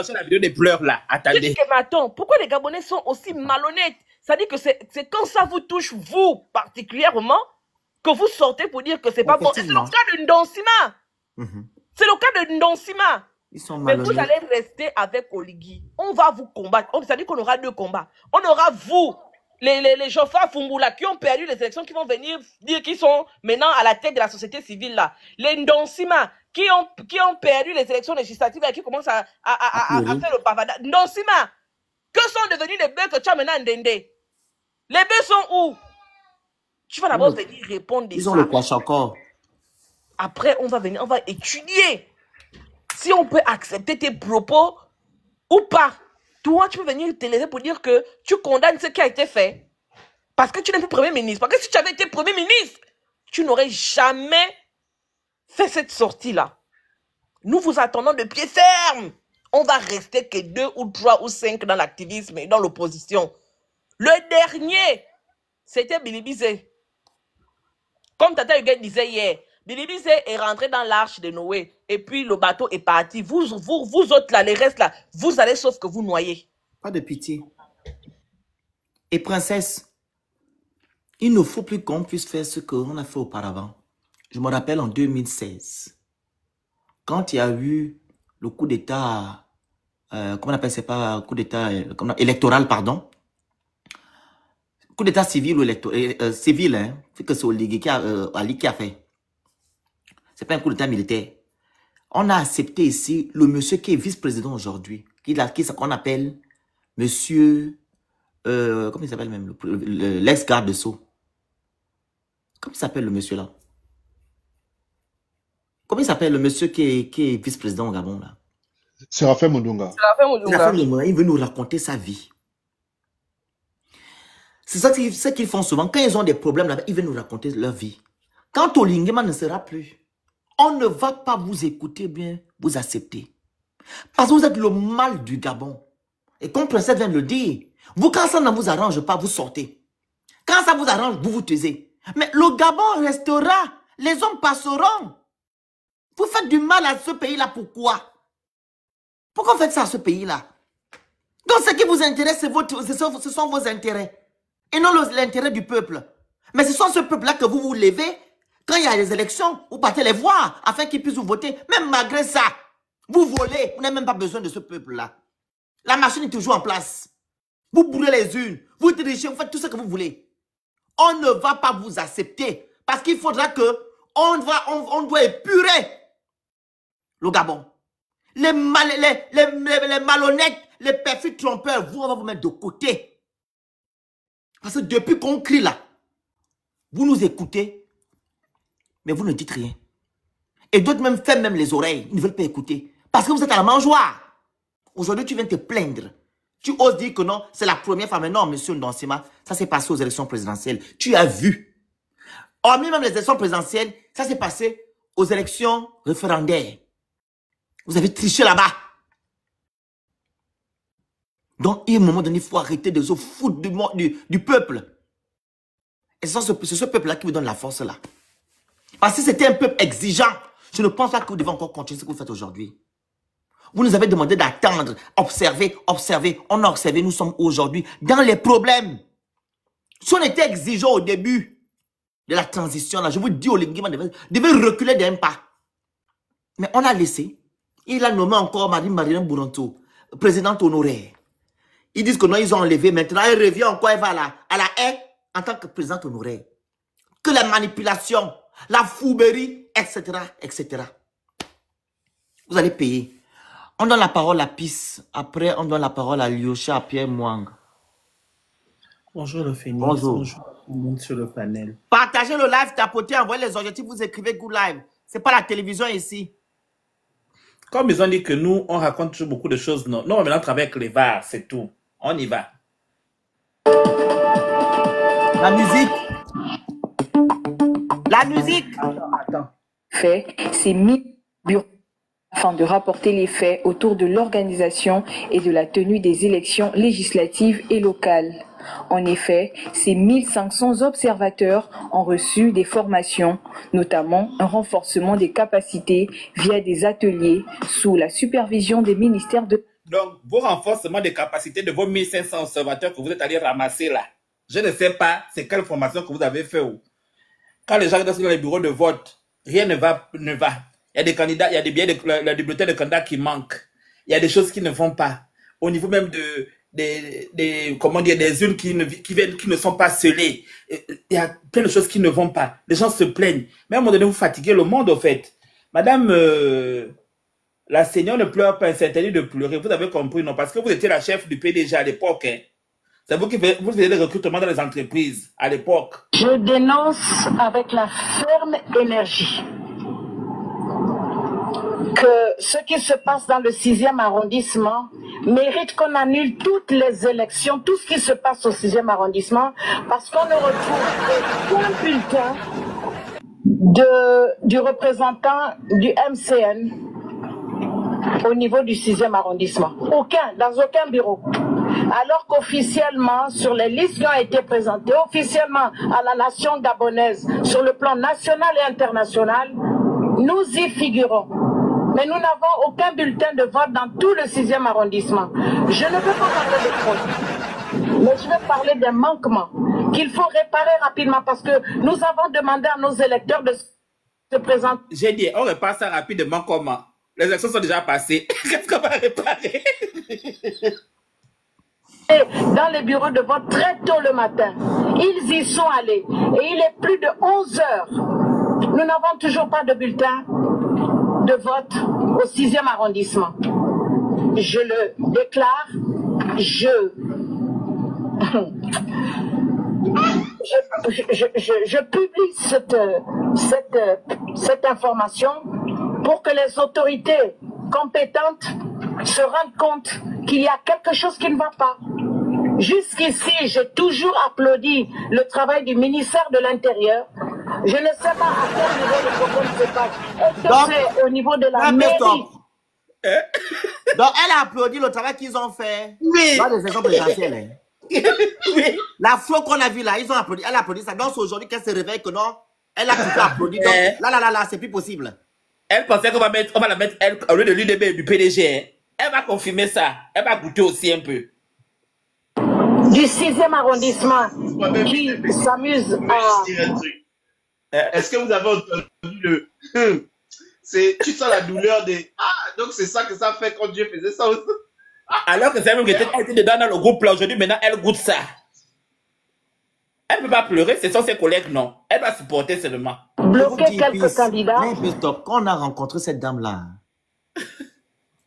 C'est la vidéo des pleurs là. Je Attendez. dis que, mais attends, pourquoi les Gabonais sont aussi malhonnêtes? Ça dit que c'est quand ça vous touche, vous, particulièrement, que vous sortez pour dire que c'est pas bon. Et c'est le cas de Ndonsima. C'est le cas de Ndonsima. Ils sont Mais malhonnêtes. vous allez rester avec Oligui. On va vous combattre. Ça dit qu'on aura 2 combats. On aura vous, les Geoffroy Fumboula, qui ont perdu les élections, qui vont venir dire qu'ils sont maintenant à la tête de la société civile là. Les Ndonsima, qui ont perdu les élections législatives et qui commencent à faire le pavada. Ndonsima, que sont devenus les bœufs que tu as maintenant en Ndende? Les bœufs sont où? Tu vas d'abord venir répondre de ça. Ils ont le kwashakor. Après, on va étudier si on peut accepter tes propos ou pas. Toi, tu peux venir te lever pour dire que tu condamnes ce qui a été fait. Parce que tu n'es plus Premier ministre. Parce que si tu avais été Premier ministre, tu n'aurais jamais fait cette sortie-là. Nous vous attendons de pied ferme. On va rester que 2 ou 3 ou 5 dans l'activisme et dans l'opposition. Le dernier, c'était Billy Bizet. Comme Tata Huguette disait hier, Billy Bizet est rentré dans l'arche de Noé. Et puis le bateau est parti. Vous autres là, les restes là, vous allez sauf que vous noyez. Pas de pitié. Et princesse, il ne faut plus qu'on puisse faire ce qu'on a fait auparavant. Je me rappelle en 2016, quand il y a eu le coup d'État, comment on appelle, c'est pas coup d'État électoral, pardon. Coup d'État civil ou électoral, civil, hein. C'est que c'est Oligui qui a fait. C'est pas un coup d'État militaire. On a accepté ici le monsieur qui est vice-président aujourd'hui, qu'on appelle monsieur, comment il s'appelle même, l'ex-garde de Sceaux. Comment il s'appelle le monsieur là? Comment il s'appelle le monsieur qui est vice-président au Gabon là? Séraphin Mondonga. Il veut nous raconter sa vie. C'est ça ce qu'ils font souvent. Quand ils ont des problèmes là-bas, ils veulent nous raconter leur vie. Quand Olingema ne sera plus, on ne va pas vous écouter bien, vous accepter. Parce que vous êtes le mal du Gabon. Et comme Princesse vient de le dire, vous, quand ça ne vous arrange pas, vous sortez. Quand ça vous arrange, vous vous taisez. Mais le Gabon restera. Les hommes passeront. Vous faites du mal à ce pays-là, pourquoi? Pourquoi vous faites ça à ce pays-là? Donc ce qui vous intéresse, ce sont vos intérêts. Et non l'intérêt du peuple. Mais ce sont ce peuple-là que vous vous levez. Quand il y a des élections, vous partez les voir afin qu'ils puissent vous voter. Même malgré ça, vous volez. Vous n'avez même pas besoin de ce peuple-là. La machine est toujours en place. Vous brûlez les urnes. Vous trichez, vous faites tout ce que vous voulez. On ne va pas vous accepter. Parce qu'il faudra que on doit épurer le Gabon. Les malhonnêtes, les perfides trompeurs, on va vous mettre de côté. Parce que depuis qu'on crie là, vous nous écoutez, mais vous ne dites rien. Et d'autres même ferment même les oreilles, ils ne veulent pas écouter. Parce que vous êtes à la mangeoire. Aujourd'hui, tu viens te plaindre. Tu oses dire que non, c'est la première femme. Mais non, monsieur Ndonsima, ça s'est passé aux élections présidentielles. Tu as vu. Hormis même les élections présidentielles, ça s'est passé aux élections référendaires. Vous avez triché là-bas. Donc, à un moment donné, il faut arrêter de se foutre du peuple. Et c'est ce peuple-là qui vous donne la force là. Parce que si c'était un peuple exigeant, je ne pense pas que vous devez encore continuer ce que vous faites aujourd'hui. Vous nous avez demandé d'attendre, observer. On a observé, nous sommes aujourd'hui dans les problèmes. Si on était exigeant au début de la transition, là, je vous dis, Oligui devait reculer d'un pas. Mais on a laissé. Il a nommé encore Marine Bouranto, présidente honoraire. Ils disent que non, ils ont enlevé. Maintenant, elle revient encore, elle va à la haie en tant que présidente honoraire. Que la manipulation, la fouberie, etc., etc. Vous allez payer. On donne la parole à PIS. Après, on donne la parole à Lyosha, à Pierre Mwang. Bonjour le Phénix. Bonjour. Tout le monde sur le panel. Partagez le live, tapotez, envoyez les objectifs, vous écrivez Good Live. C'est pas la télévision ici. Comme ils ont dit que nous, on raconte toujours beaucoup de choses, non. Nous, on maintenant travaille avec les VAR, c'est tout. On y va. La musique. La musique. Attends. Fait, c'est mis bureaux afin de rapporter les faits autour de l'organisation et de la tenue des élections législatives et locales. En effet, ces 1500 observateurs ont reçu des formations, notamment un renforcement des capacités via des ateliers sous la supervision des ministères de... Donc, vos renforcements des capacités de vos 1500 observateurs que vous êtes allés ramasser là, je ne sais pas c'est quelle formation que vous avez fait. Quand les gens sont dans les bureaux de vote, rien ne va. Il y a des candidats, il y a des billets de bulletins de candidats qui manquent. Il y a des choses qui ne vont pas. Au niveau même comment dire, des urnes qui ne sont pas scellées. Il y a plein de choses qui ne vont pas. Les gens se plaignent. Mais à un moment donné, vous fatiguez le monde, au fait. Madame, la seigneur ne pleure pas, c'est interdit de pleurer. Vous avez compris, non? Parce que vous étiez la chef du PDG à l'époque. Hein. C'est vous qui faisiez des recrutements dans les entreprises à l'époque. Je dénonce avec la ferme énergie que ce qui se passe dans le 6e arrondissement mérite qu'on annule toutes les élections, tout ce qui se passe au 6e arrondissement, parce qu'on ne retrouve aucun bulletin du représentant du MCN au niveau du 6e arrondissement. Aucun, dans aucun bureau. Alors qu'officiellement, sur les listes qui ont été présentées, officiellement à la nation gabonaise, sur le plan national et international, nous y figurons. Mais nous n'avons aucun bulletin de vote dans tout le 6e arrondissement. Je ne veux pas parler de fraude, mais je veux parler des manquements qu'il faut réparer rapidement parce que nous avons demandé à nos électeurs de se présenter. J'ai dit, on répare ça rapidement comment? Les élections sont déjà passées. Qu'est-ce qu'on va réparer? Dans les bureaux de vote très tôt le matin. Ils y sont allés. Et il est plus de 11 heures. Nous n'avons toujours pas de bulletin de vote au 6e arrondissement. Je le déclare, je publie cette information pour que les autorités compétentes se rendent compte qu'il y a quelque chose qui ne va pas. Jusqu'ici, j'ai toujours applaudi le travail du ministère de l'Intérieur. Je ne sais pas à quel niveau le problème se passe. Est-ce que c'est au niveau de la mairie? Donc, elle a applaudi le travail qu'ils ont fait. Oui. Dans les élections présidentielles. Hein. Oui. La flot qu'on a vue là, ils ont applaudi. Elle a applaudi ça. Donc, c'est aujourd'hui qu'elle se réveille que non, elle a tout applaudi. Donc, là, c'est plus possible. Elle pensait qu'on va la mettre elle, au lieu de l'UDB et du PDG. Hein. Elle va confirmer ça. Elle va goûter aussi un peu. Du 6e arrondissement qui s'amuse à... Est-ce que vous avez entendu le... Tu sens la douleur des... Ah, donc c'est ça que ça fait quand Dieu faisait ça aussi. Alors que c'est elle-même qui était dedans dans le groupe là. Aujourd'hui, maintenant, elle goûte ça. Elle ne peut pas pleurer, ce sont ses collègues, non. Elle va supporter seulement. Bloquer quelques candidats. Mais stop, quand on a rencontré cette dame-là,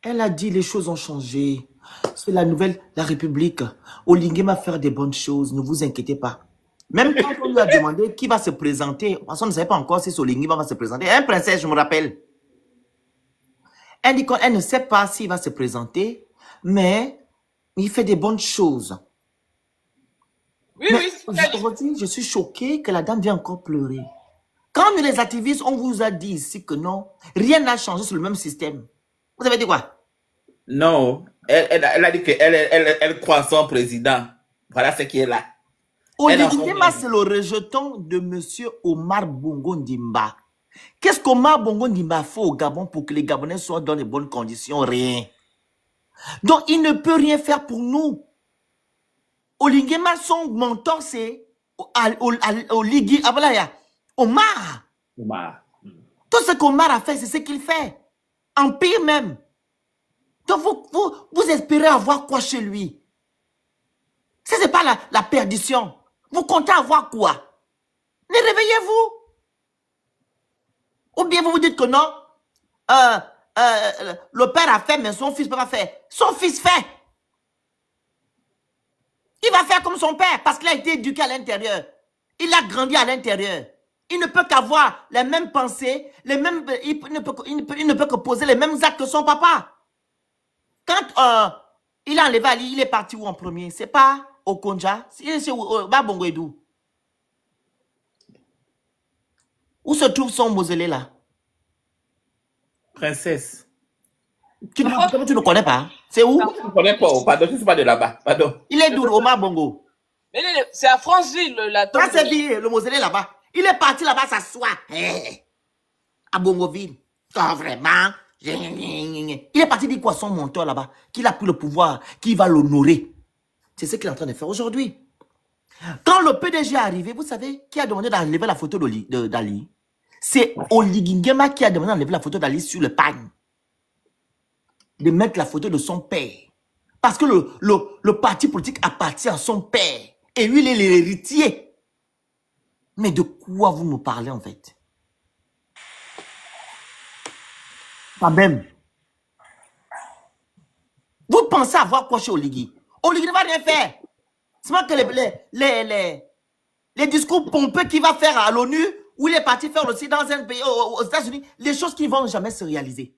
elle a dit les choses ont changé. C'est la nouvelle, la République. Olingue va faire des bonnes choses, ne vous inquiétez pas. Même quand on lui a demandé qui va se présenter, parce qu'on ne savait pas encore si Olingue va se présenter. Un princesse, je me rappelle. Elle dit qu'elle ne sait pas s'il va se présenter, mais il fait des bonnes choses. Oui, oui. Aujourd'hui, je suis choquée que la dame vient encore pleurer. Quand nous les activistes, on vous a dit ici que non, rien n'a changé sur le même système. Vous avez dit quoi? Non, elle a dit qu'elle croit en son président. Voilà ce qui est là. Oligitema, c'est le rejeton de M. Omar Bongo Ndimba. Qu'est-ce qu'Omar Bongo Ndimba fait au Gabon pour que les Gabonais soient dans les bonnes conditions? Rien. Donc, il ne peut rien faire pour nous. Olingema, son mentor, c'est Omar. Tout ce qu'Omar a fait, c'est ce qu'il fait. En pire même. Donc, vous espérez avoir quoi chez lui? Ce n'est pas la perdition. Vous comptez avoir quoi? Mais réveillez-vous. Ou bien vous vous dites que non, le père a fait, mais son fils ne peut pas faire. Son fils fait. Il va faire comme son père parce qu'il a été éduqué à l'intérieur. Il a grandi à l'intérieur. Il ne peut qu'avoir les mêmes pensées, il ne peut que poser les mêmes actes que son papa. Quand il a enlevé Ali, il est parti où en premier? C'est pas au Konja, c'est au Babongoedou. Où se trouve son mausolée là? Princesse. Tu ne connais pas? C'est où? Je ne connais pas, pardon, je ne suis pas de là-bas, pardon. Il est d'où, Omar Bongo? Mais c'est à Franceville, la tombe. Franceville, le mausolée là-bas. Il est parti là-bas s'asseoir. À Bongoville. Oh, vraiment. Il est parti dire quoi son monteur là-bas? Qu'il a pris le pouvoir, qu'il va l'honorer. C'est ce qu'il est en train de faire aujourd'hui. Quand le PDG est arrivé, vous savez qui a demandé d'enlever la photo d'Ali? C'est Oligui Nguema qui a demandé d'enlever la photo d'Ali sur le pagne. De mettre la photo de son père. Parce que le parti politique appartient à son père. Et lui, il est l'héritier. Mais de quoi vous me parlez en fait? Pas même. Vous pensez avoir quoi chez Oligui? Oligui ne va rien faire. C'est pas que les discours pompeux qu'il va faire à l'ONU, où il est parti faire aussi dans un pays, aux États-Unis, les choses qui ne vont jamais se réaliser.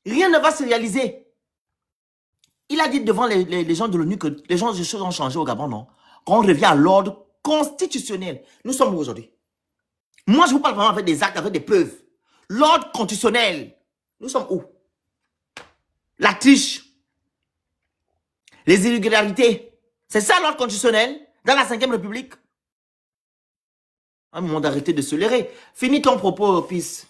Rien ne va se réaliser. Il a dit devant les gens de l'ONU que les choses ont changé au Gabon, non? Qu'on revient à l'ordre constitutionnel. Nous sommes où aujourd'hui? Moi, je vous parle vraiment avec des actes, avec des preuves. L'ordre constitutionnel. Nous sommes où? La triche. Les irrégularités. C'est ça l'ordre constitutionnel dans la 5e République. À un moment d'arrêter de se leurrer. Finis ton propos, Pisse.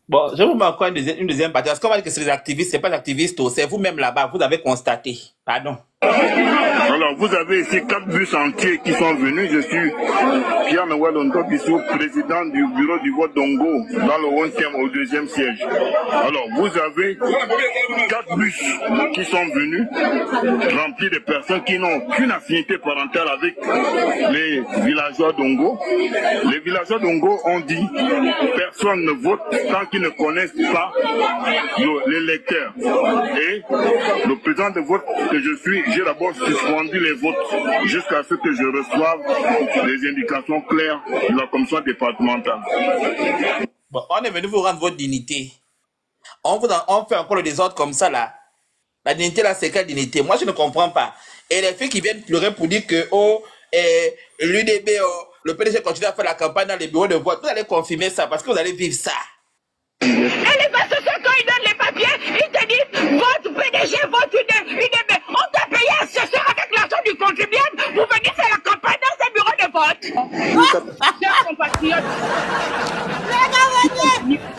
Bon, je vous mets encore une deuxième partie. Parce qu'on va dire que c'est les activistes, c'est pas les activistes, c'est vous-même là-bas, vous avez constaté. Pardon. Alors, vous avez ici 4 bus entiers qui sont venus. Je suis Pierre Noël Onto-Bissou, président du bureau du vote d'Ongo, dans le 11e au 2e siège. Alors, vous avez 4 bus qui sont venus, remplis de personnes qui n'ont aucune affinité parentale avec les villageois d'Ongo. Les villageois d'Ongo ont dit, personne ne vote tant qu'ils ne connaissent pas l'électeur. Et le président de vote que je suis, j'ai d'abord suspendu les votes jusqu'à ce que je reçoive des indications claires de la commission départementale. Bon, on est venu vous rendre votre dignité. On fait encore le désordre comme ça là. La dignité là, c'est quelle dignité? Moi, je ne comprends pas. Et les filles qui viennent pleurer pour dire que l'UDB, le PDG continue à faire la campagne dans les bureaux de vote, vous allez confirmer ça parce que vous allez vivre ça. Et les associés, quand ils donnent les papiers, ils te disent vote PDG, vote UDB. On t'a payé un assesseur avec l'argent du contribuable. Vous venez faire la campagne dans un bureau de vote. Chers compatriotes,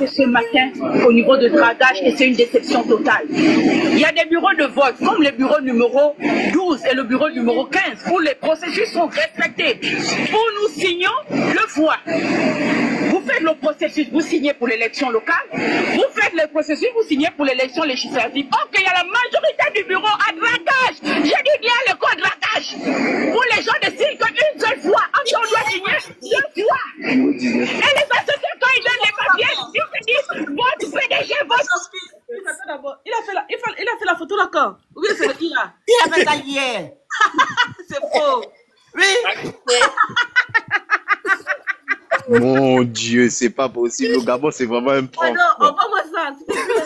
ce matin, au niveau de dragage, et c'est une déception totale. Il y a des bureaux de vote, comme le bureau numéro 12 et le bureau numéro 15, où les processus sont respectés. Où nous signons le foie. Vous faites le processus, vous signez pour l'élection locale. Vous faites le processus, vous signez pour l'élection législative. Or qu'il y a la majorité du bureau à dragage. J'ai dit bien le code dragage. Où les gens décident qu'une seule fois, on doit signer 2 fois. Et les associés, quand ils donnent les papiers, ils se disent vote PDG, vote. Il a fait la photo là quand? Oui, c'est le qui là? Il a fait ça hier. C'est faux. Oui. Mon Dieu, c'est pas possible. Le Gabon, c'est vraiment un prank. Oh non, envoie-moi ça, s'il te plaît.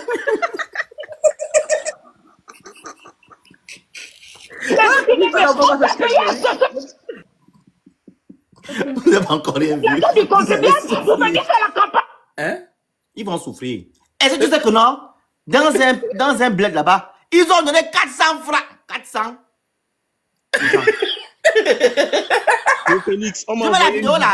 Vous n'avez encore rien vu. Hein? Ils vont souffrir. Est-ce que tu sais que non? Dans un bled là-bas, ils ont donné 400 francs. 400. Phoenix, on m'a envoyé une vidéo là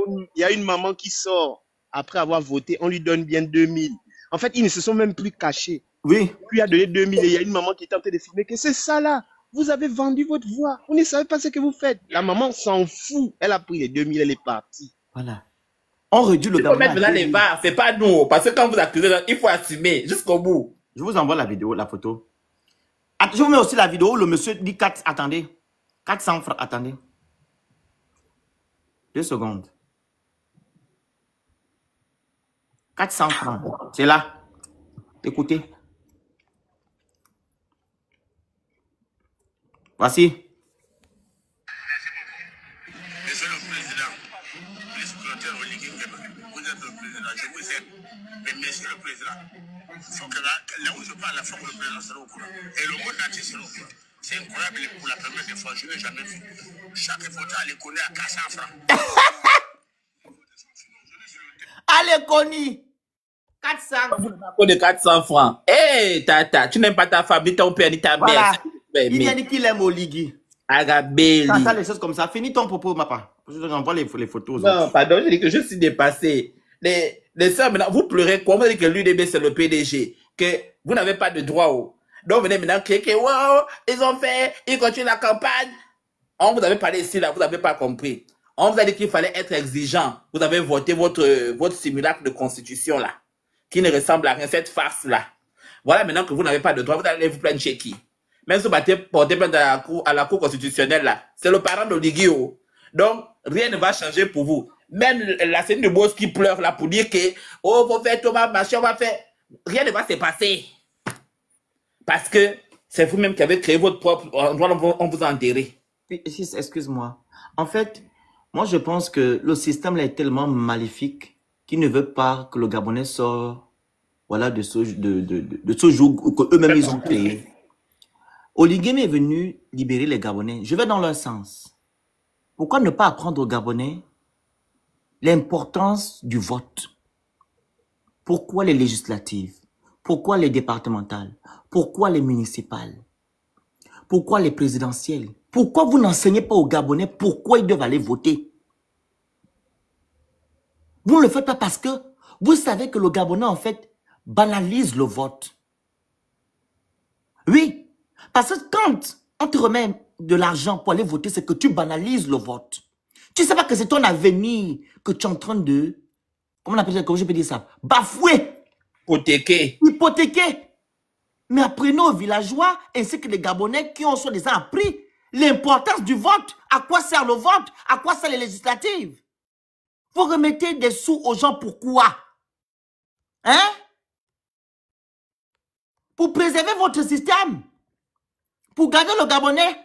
où il y a une maman qui sort après avoir voté, on lui donne bien 2000. En fait, ils ne se sont même plus cachés. Oui. On lui a donné 2000 et il y a une maman qui est en train de filmer que c'est ça là. Vous avez vendu votre voix. Vous ne savez pas ce que vous faites. La maman s'en fout. Elle a pris les 2000, elle est partie. Voilà. On réduit le Gabon. Il faut mettre dans les bars, c'est pas nous. Parce que quand vous accusez, il faut assumer jusqu'au bout. Je vous envoie la vidéo, la photo. Je vous mets aussi la vidéo où le monsieur dit 4, attendez. 400 francs, attendez. 2 secondes. 400 francs. C'est là. Écoutez. Voici. Monsieur le Président, le secrétaire Oligui Nguema, vous êtes le Président, je vous aime. Mais Monsieur le Président, il faut que là où je parle, la fois où le Président sera au courant, et le monde entier sera au courant. C'est incroyable pour la première fois, je n'ai jamais vu. Chaque votant à l'école à 400 francs. À l'école 400. De 400 francs. Hé, tata, tu n'aimes pas ta femme, ni ton père, ni ta mère. Il vient dire qu'il aime Oligui. Agabeli. T'entends les choses comme ça. Finis ton propos, Mapa. Je t'envoie les photos aux Non, autres. pardon, je dis que je suis dépassé. Les sœurs, maintenant, vous pleurez quoi? Vous dites que l'UDB, c'est le PDG, que vous n'avez pas de droit. Donc, vous venez maintenant crier que, wow, ils ont fait, ils continuent la campagne. On vous avait parlé ici, là, vous n'avez pas compris. On vous a dit qu'il fallait être exigeant. Vous avez voté votre simulacre de constitution, là, qui ne ressemble à rien, cette farce-là. Voilà maintenant que vous n'avez pas de droit, vous allez vous plaindre chez qui? Même si vous portez plainte à la cour constitutionnelle, là, c'est le parent de Ligio. Donc, rien ne va changer pour vous. Même la scène de Boss qui pleure là pour dire que, oh, faut faire Thomas, machin, on va faire. Rien ne va se passer. Parce que c'est vous-même qui avez créé votre propre endroit, on vous a enterré. Excuse-moi. En fait, moi, je pense que le système là est tellement maléfique qu'il ne veut pas que le Gabonais sorte, voilà, de ce joug qu'eux-mêmes ils ont créé. Oligui est venu libérer les Gabonais. Je vais dans leur sens. Pourquoi ne pas apprendre aux Gabonais l'importance du vote? Pourquoi les législatives? Pourquoi les départementales? Pourquoi les municipales? Pourquoi les présidentielles? Pourquoi vous n'enseignez pas aux Gabonais pourquoi ils doivent aller voter? Vous ne le faites pas parce que vous savez que le Gabonais, en fait, banalise le vote. Oui, parce que quand on te remet de l'argent pour aller voter, c'est que tu banalises le vote. Tu ne sais pas que c'est ton avenir que tu es en train de, comment on appelle ça, comment je peux dire ça, bafouer. Hypothéquer. Mais apprenez aux villageois ainsi que les Gabonais qui ont soi-disant appris l'importance du vote. À quoi sert le vote? À quoi sert les législatives? Vous remettez des sous aux gens pourquoi? Hein? Pour préserver votre système. Pour garder le Gabonais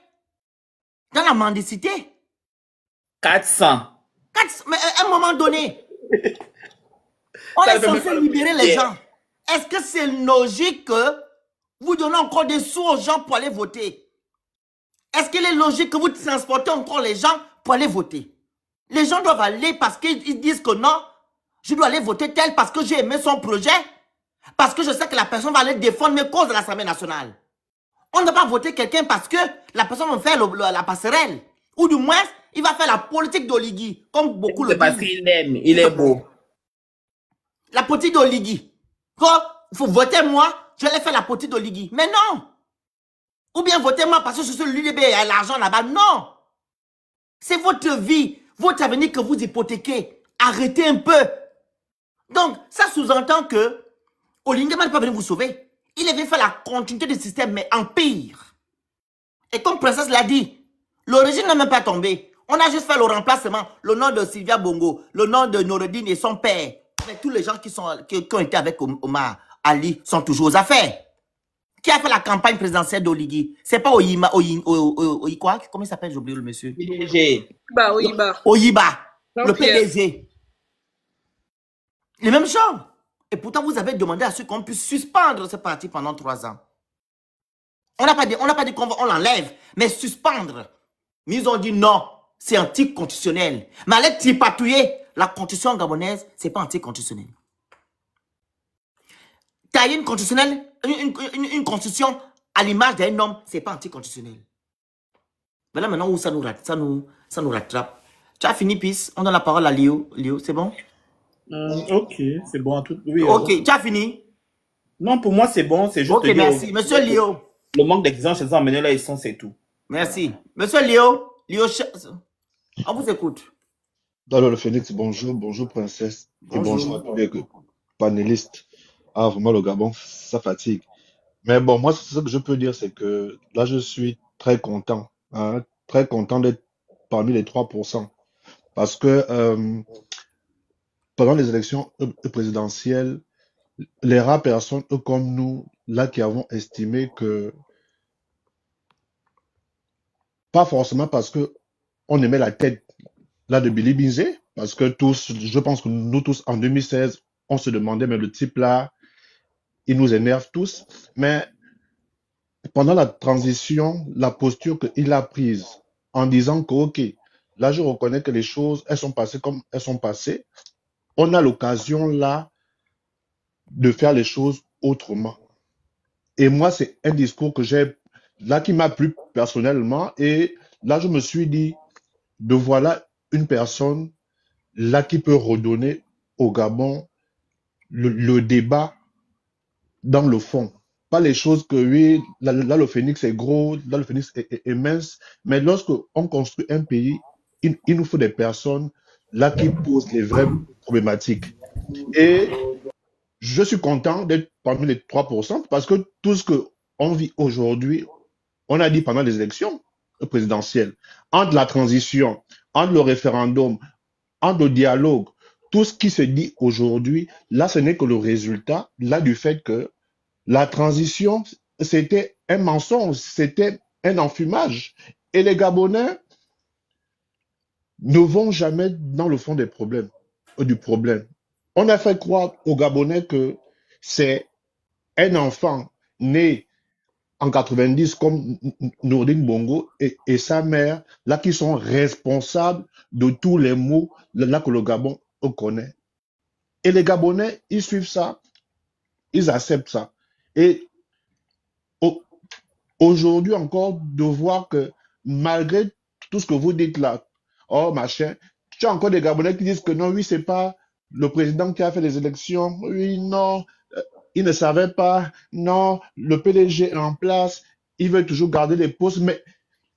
dans la mendicité. 400. Mais à un moment donné, on est censé libérer les gens. Est-ce que c'est logique que vous donnez encore des sous aux gens pour aller voter? Est-ce qu'il est logique que vous transportez encore les gens pour aller voter? Les gens doivent aller parce qu'ils disent que non, je dois aller voter tel parce que j'ai aimé son projet, parce que je sais que la personne va aller défendre mes causes à l'Assemblée nationale. On ne va pas voter quelqu'un parce que la personne va faire la passerelle. Ou du moins, il va faire la politique d'Oligui, comme beaucoup le disent. C'est parce qu'il aime, il est beau. La politique d'Oligui. Il faut voter moi, je vais faire la politique d'Oligui. Mais non. Ou bien votez moi parce que je suis l'UDB et il y a l'argent là-bas. Non. C'est votre vie, votre avenir que vous hypothéquez. Arrêtez un peu. Donc, ça sous-entend que Oligui n'est pas venu vous sauver. Il est venu faire la continuité du système, mais en pire. Et comme Princesse l'a dit, l'origine n'a même pas tombé. On a juste fait le remplacement. Le nom de Sylvia Bongo, le nom de Noureddine et son père. Avec tous les gens qui ont été avec Omar Ali sont toujours aux affaires. Qui a fait la campagne présidentielle d'Oligui? C'est pas Oyima, quoi? Comment il s'appelle? J'ai oublié le monsieur. PDG. Oyiba. Le PDG. Les mêmes gens. Et pourtant, vous avez demandé à ceux qu'on puisse suspendre ce parti pendant 3 ans. On n'a pas dit qu'on l'enlève, mais suspendre. Mais ils ont dit non, c'est anticonstitutionnel. Mais allez tripatouiller la constitution gabonaise, c'est pas anticonstitutionnel. Tailler une constitution à l'image d'un homme, c'est pas anticonstitutionnel. Voilà maintenant où ça nous rattrape. Tu as fini, Pis? On donne la parole à Léo. Léo, c'est bon? Ok, c'est bon. Oui, ok, tu as fini? Non, pour moi, c'est bon. C'est juste. Ok, merci. Monsieur Léo. Le manque d'exigence chez les emmenés là, ils sont, c'est tout. Merci. Monsieur Léo. Léo, on vous écoute. Alors, le Phénix, bonjour. Bonjour, princesse. Bonjour. Et bonjour à tous les panélistes. Ah, vraiment, le Gabon, ça fatigue. Mais bon, moi, ce que je peux dire, c'est que là, je suis très content. Hein, très content d'être parmi les 3%. Parce que pendant les élections présidentielles, les rares personnes comme nous, là, qui avons estimé que, pas forcément parce que on aimait la tête là de Billy Bizet, parce que tous, je pense que nous tous, en 2016, on se demandait, mais le type là, il nous énerve tous. Mais pendant la transition, la posture qu'il a prise en disant que, ok, là, je reconnais que les choses, elles sont passées comme elles sont passées. On a l'occasion là de faire les choses autrement. Et moi, c'est un discours que j'ai là qui m'a plu personnellement. Et là, je me suis dit, de voilà une personne là qui peut redonner au Gabon le débat dans le fond. Pas les choses que, oui, là, le phénix est gros, là, le phénix est mince, mais lorsque on construit un pays, il nous faut des personnes là qui posent les vraies problématiques. Et je suis content d'être parmi les 3% parce que tout ce qu'on vit aujourd'hui, on a dit pendant les élections présidentielles, entre la transition, entre le référendum, entre le dialogue, tout ce qui se dit aujourd'hui, là, ce n'est que le résultat là du fait que la transition, c'était un mensonge, c'était un enfumage. Et les Gabonais ne vont jamais dans le fond des problèmes, du problème. On a fait croire aux Gabonais que c'est un enfant né en 90 comme Nourdine Bongo et sa mère, là, qui sont responsables de tous les maux là que le Gabon connaît. Et les Gabonais, ils suivent ça, ils acceptent ça. Et aujourd'hui encore, de voir que malgré tout ce que vous dites là, oh machin, tu as encore des Gabonais qui disent que non, oui, c'est pas le président qui a fait les élections, oui, non, il ne savait pas, non, le PDG est en place, il veut toujours garder les postes, mais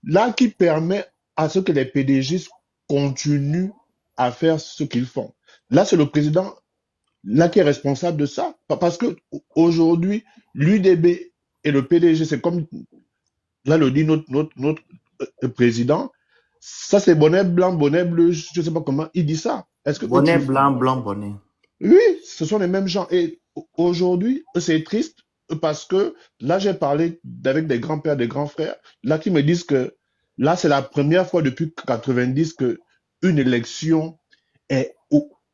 là qui permet à ce que les PDG continuent à faire ce qu'ils font. Là, c'est le président là qui est responsable de ça, parce que aujourd'hui, l'UDB et le PDG, c'est comme là le dit notre président, ça c'est bonnet blanc, bonnet bleu, je ne sais pas comment il dit ça. Est-ce que bonnet blanc, blanc, bonnet. Oui, ce sont les mêmes gens. Et aujourd'hui, c'est triste parce que là, j'ai parlé avec des grands-pères, des grands frères, là qui me disent que là, c'est la première fois depuis 90 que une élection est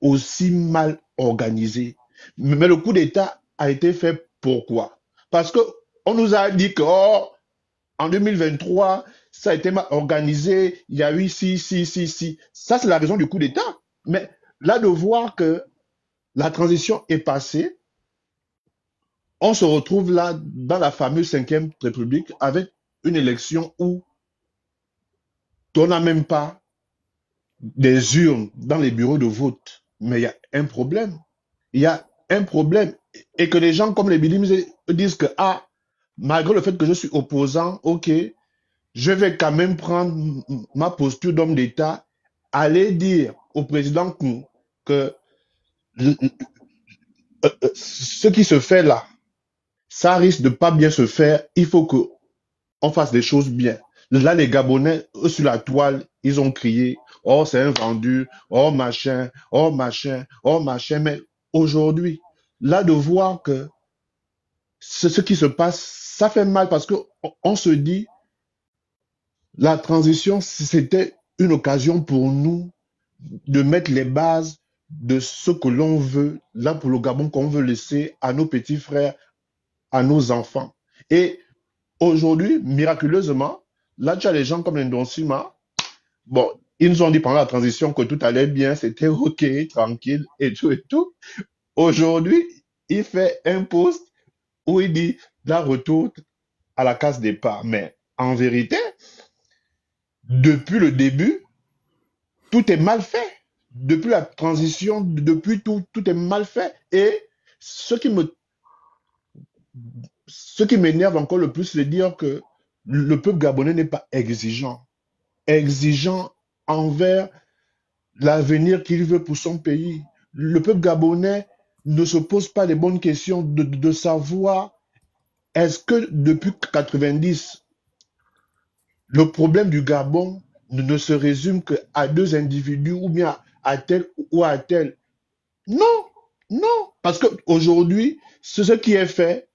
aussi mal organisée. Mais le coup d'État a été fait pourquoi? Parce que on nous a dit que en 2023, ça a été mal organisé, il y a eu si. Ça, c'est la raison du coup d'État. Mais là, de voir que la transition est passée, on se retrouve là dans la fameuse 5e République avec une élection où on n'a même pas des urnes dans les bureaux de vote. Mais il y a un problème. Il y a un problème. Et que les gens comme les Bilims disent que, malgré le fait que je suis opposant, ok, je vais quand même prendre ma posture d'homme d'État, aller dire au président que ce qui se fait là, ça risque de pas bien se faire. Il faut qu'on fasse des choses bien. Là, les Gabonais, eux, sur la toile, ils ont crié, oh, c'est un vendu, oh, machin, oh, machin, oh, machin. Mais aujourd'hui, là, de voir que ce qui se passe, ça fait mal parce que on se dit, la transition, c'était une occasion pour nous de mettre les bases de ce que l'on veut, là pour le Gabon, qu'on veut laisser à nos petits frères, à nos enfants. Et aujourd'hui, miraculeusement, là, tu as les gens comme Ndonsima. Bon, ils nous ont dit pendant la transition que tout allait bien, c'était OK, tranquille et tout et tout. Aujourd'hui, il fait un post où il dit la retour à la case départ. Mais en vérité, depuis le début, tout est mal fait. Depuis la transition, depuis tout est mal fait. Et ce qui m'énerve encore le plus, c'est de dire que le peuple gabonais n'est pas exigeant envers l'avenir qu'il veut pour son pays. Le peuple gabonais ne se pose pas les bonnes questions de savoir est-ce que depuis 90, le problème du Gabon ne se résume qu'à 2 individus ou bien à tel ou à tel. Non, non, parce qu'aujourd'hui, ce qui est fait,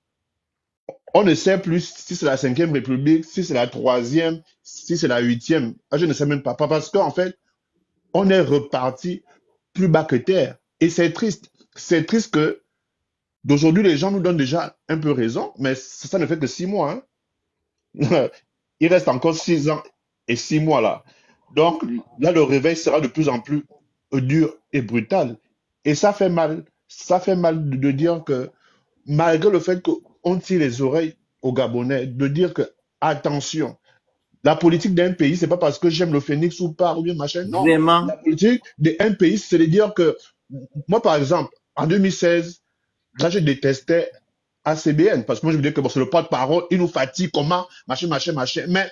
on ne sait plus si c'est la 5e République, si c'est la 3e, si c'est la 8e. Je ne sais même pas. Parce qu'en fait, on est reparti plus bas que terre. Et c'est triste. C'est triste que d'aujourd'hui, les gens nous donnent déjà un peu raison, mais ça ne fait que 6 mois. Hein. Il reste encore 6 ans et 6 mois là. Donc là, le réveil sera de plus en plus dur et brutal. Et ça fait mal. Ça fait mal de dire que malgré le fait qu'on tire les oreilles aux Gabonais, de dire que attention, La politique d'un pays, c'est pas parce que j'aime le phénix ou pas, ou bien machin. Non. Vraiment. La politique d'un pays, c'est de dire que, moi, par exemple, en 2016, là, je détestais ACBN, parce que moi, je me disais que bon, c'est le porte-parole, il nous fatigue, comment, machin, machin, machin. Mais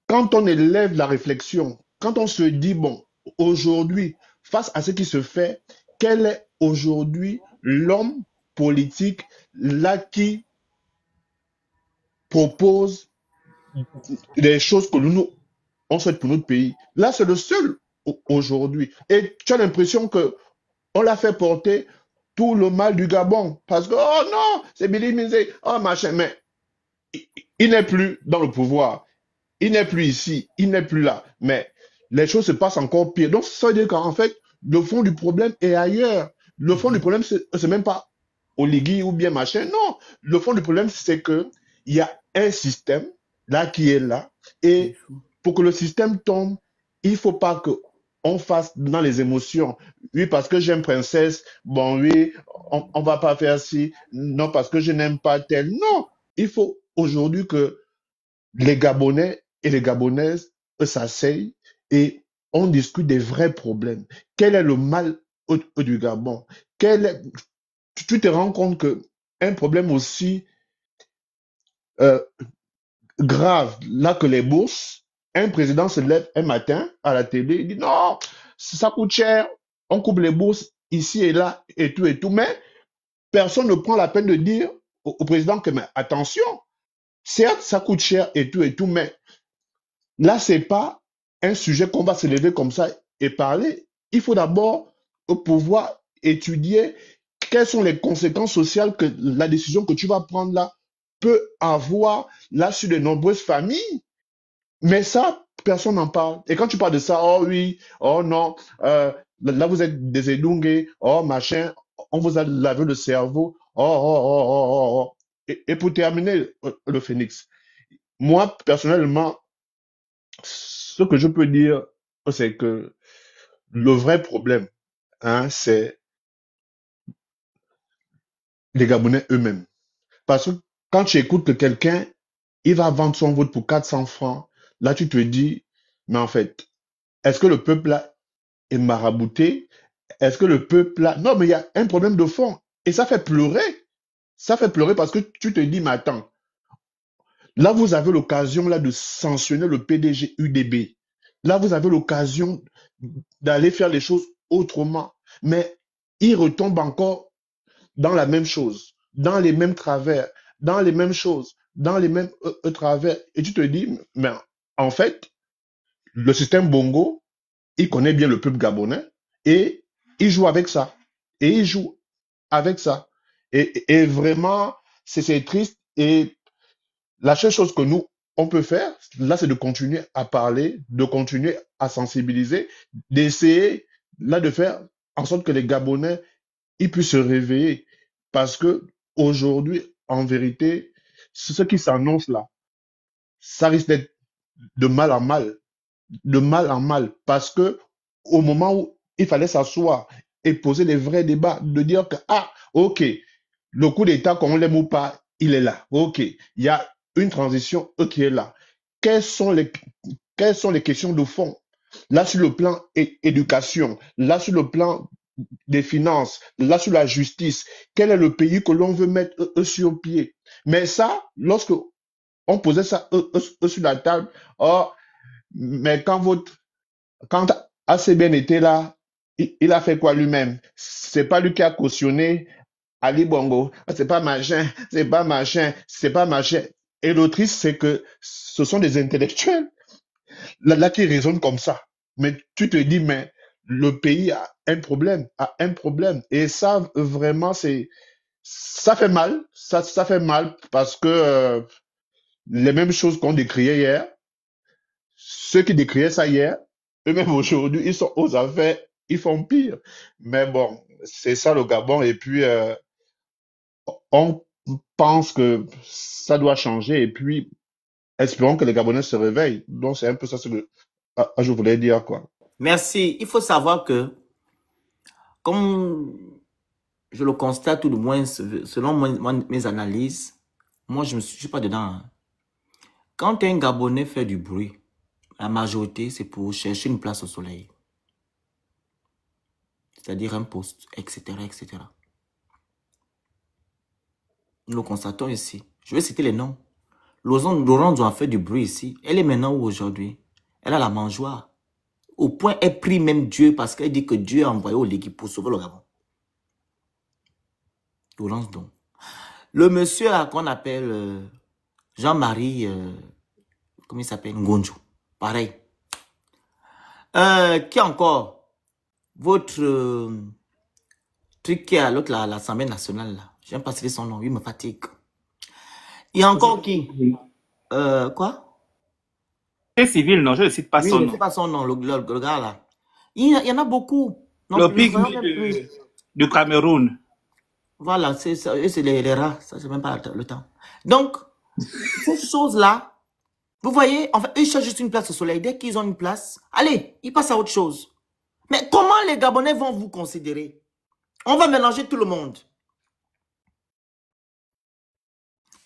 quand on élève la réflexion, quand on se dit, bon, aujourd'hui, face à ce qui se fait, quel est aujourd'hui l'homme politique là qui propose des choses que nous, on souhaite pour notre pays? Là, c'est le seul aujourd'hui. Et tu as l'impression que on l'a fait porter tout le mal du Gabon. Parce que, oh non, c'est Billy Mizé, oh machin, mais il n'est plus dans le pouvoir. Il n'est plus ici, il n'est plus là. Mais les choses se passent encore pire. Donc, ça veut dire qu'en fait, le fond du problème est ailleurs. Le fond du problème, c'est même pas Oligui ou bien machin. Non, le fond du problème, c'est que il y a un système là qui est là. Et pour que le système tombe, il faut pas que on fasse dans les émotions. Oui, parce que j'aime princesse. Bon, oui, on va pas faire ci. Non, parce que je n'aime pas tel. Non, il faut aujourd'hui que les Gabonais et les Gabonaises s'asseyent et on discute des vrais problèmes. Quel est le mal du Gabon? Tu te rends compte que un problème aussi euh, grave là que les bourses, un président se lève un matin à la télé, il dit non, ça coûte cher, on coupe les bourses ici et là et tout, mais personne ne prend la peine de dire au président que mais attention, certes ça coûte cher et tout, mais là, c'est pas un sujet qu'on va se lever comme ça et parler. Il faut d'abord pouvoir étudier quelles sont les conséquences sociales que la décision que tu vas prendre là peut avoir là sur de nombreuses familles. Mais ça, personne n'en parle. Et quand tu parles de ça, oh oui, oh non, là vous êtes des édungués, oh machin, on vous a lavé le cerveau, oh. Et pour terminer, le phénix, moi, personnellement, ce que je peux dire, c'est que le vrai problème, hein, c'est les Gabonais eux-mêmes. Parce que quand tu écoutes que quelqu'un, il va vendre son vote pour 400 francs, là tu te dis, mais en fait, est-ce que le peuple là est marabouté? Est-ce que le peuple là... Non, mais il y a un problème de fond. Et ça fait pleurer. Ça fait pleurer parce que tu te dis, mais attends, là vous avez l'occasion là de sanctionner le PDG UDB. Là vous avez l'occasion d'aller faire les choses autrement. Mais il retombe encore dans la même chose, dans les mêmes travers, dans les mêmes choses, dans les mêmes travers. Et tu te dis, mais en fait, le système Bongo, il connaît bien le peuple gabonais et il joue avec ça. Et il joue avec ça. Et vraiment, c'est triste. Et la seule chose que nous, on peut faire, là, c'est de continuer à parler, de continuer à sensibiliser, d'essayer, là, de faire en sorte que les Gabonais, ils puissent se réveiller. Parce que aujourd'hui, en vérité, ce qui s'annonce là, ça risque d'être de mal en mal. De mal en mal. Parce que au moment où il fallait s'asseoir et poser les vrais débats, de dire que, ah, ok, le coup d'État, qu'on l'aime ou pas, il est là. Ok, il y a une transition qui est là. Quelles sont les questions de fond? Là, sur le plan éducation, là, sur le plan des finances, là, sur la justice, quel est le pays que l'on veut mettre sur pied? Mais ça, lorsque on posait ça sur la table, oh, mais quand ACBN était là, il a fait quoi lui-même? C'est pas lui qui a cautionné Ali Bongo. C'est pas machin, c'est pas machin, c'est pas machin. Et l'autrice, c'est que ce sont des intellectuels là qui raisonnent comme ça. Mais tu te dis, mais le pays a un problème, Et ça, vraiment, ça fait mal. Ça fait mal parce que les mêmes choses qu'on décriait hier, ceux qui décriaient ça hier, eux-mêmes aujourd'hui, ils sont aux affaires, ils font pire. Mais bon, c'est ça le Gabon. Et puis, on pense que ça doit changer. Et puis, espérons que les Gabonais se réveillent. Donc, c'est un peu ça ce que je voulais dire, quoi. Merci. Il faut savoir que, comme je le constate tout du moins, selon mes analyses, moi, je ne suis pas dedans. Hein. Quand un Gabonais fait du bruit, la majorité, c'est pour chercher une place au soleil. C'est-à-dire un poste, etc., etc. Nous le constatons ici. Je vais citer les noms. Laurent a fait du bruit ici. Elle est maintenant où aujourd'hui? Elle a la mangeoire. Au point, elle prie même Dieu parce qu'elle dit que Dieu a envoyé au Légui pour sauver le Gabon. Laurence donc. Le monsieur qu'on appelle Jean-Marie, comment il s'appelle? Ngonjo. Pareil. Qui encore? Votre truc qui est à l'autre, l'Assemblée nationale, là. Je n'aime pas citer son nom, il me fatigue. Il y a encore qui? Quoi? C'est civil, non, je ne cite pas Oui, son je ne nom. sais pas son nom, le gars là. Il y en a beaucoup. Non, Le pygmée du Cameroun. Voilà, c'est les rats, ça c'est même pas le temps. Donc, ces choses-là, vous voyez, en fait, ils cherchent juste une place au soleil. Dès qu'ils ont une place, allez, ils passent à autre chose. Mais comment les Gabonais vont vous considérer? On va mélanger tout le monde.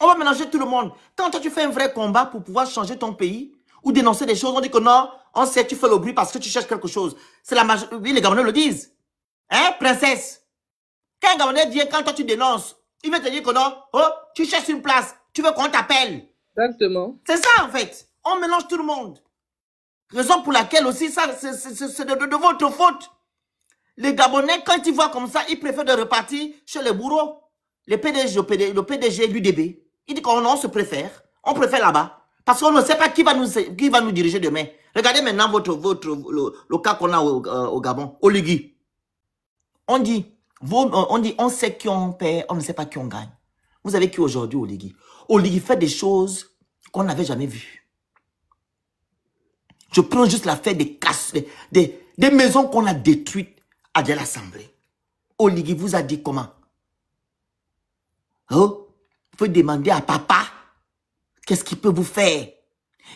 On va mélanger tout le monde. Quand toi, tu fais un vrai combat pour pouvoir changer ton pays ou dénoncer des choses, on dit que non, on sait que tu fais le bruit parce que tu cherches quelque chose. C'est la majorité. Oui, les Gabonais le disent. Hein, princesse? Quand un Gabonais vient, quand toi tu dénonces, il va te dire que non, oh, tu cherches une place, tu veux qu'on t'appelle. Exactement. C'est ça en fait. On mélange tout le monde. Raison pour laquelle aussi, ça, c'est de votre faute. Les Gabonais, quand ils voient comme ça, ils préfèrent de repartir chez les bourreaux. Le PDG, l'UDB. Il dit qu'on se préfère. On préfère là-bas. Parce qu'on ne sait pas qui va nous diriger demain. Regardez maintenant le cas qu'on a au Gabon, au Légui. On dit, on sait qui on perd, on ne sait pas qui on gagne. Vous avez qui aujourd'hui au Légui? Au Légui fait des choses qu'on n'avait jamais vues. Je prends juste l'affaire des maisons qu'on a détruites à de l'Assemblée. Au Légui vous a dit comment? Oh, vous pouvez demander à papa qu'est-ce qu'il peut vous faire.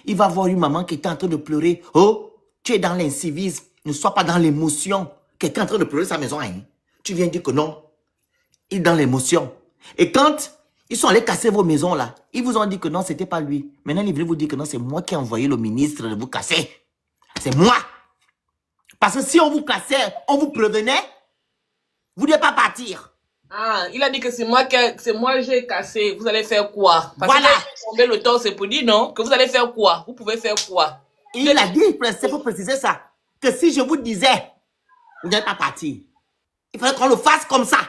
Il va voir une maman qui est en train de pleurer. Oh, tu es dans l'incivisme, ne sois pas dans l'émotion. Quelqu'un est en train de pleurer sa maison. Hein? Tu viens dire que non. Il est dans l'émotion. Et quand ils sont allés casser vos maisons là, ils vous ont dit que non, c'était pas lui. Maintenant, ils veulent vous dire que non, c'est moi qui ai envoyé le ministre de vous casser. C'est moi. Parce que si on vous cassait, on vous prévenait, vous ne devez pas partir. Ah, il a dit que c'est moi j'ai cassé. Vous allez faire quoi? Parce voilà. Que le temps, c'est pour dire non. Que vous allez faire quoi? Vous pouvez faire quoi? Il a dit, c'est pour préciser ça. Que si je vous disais, vous n'allez pas partir. Il fallait qu'on le fasse comme ça.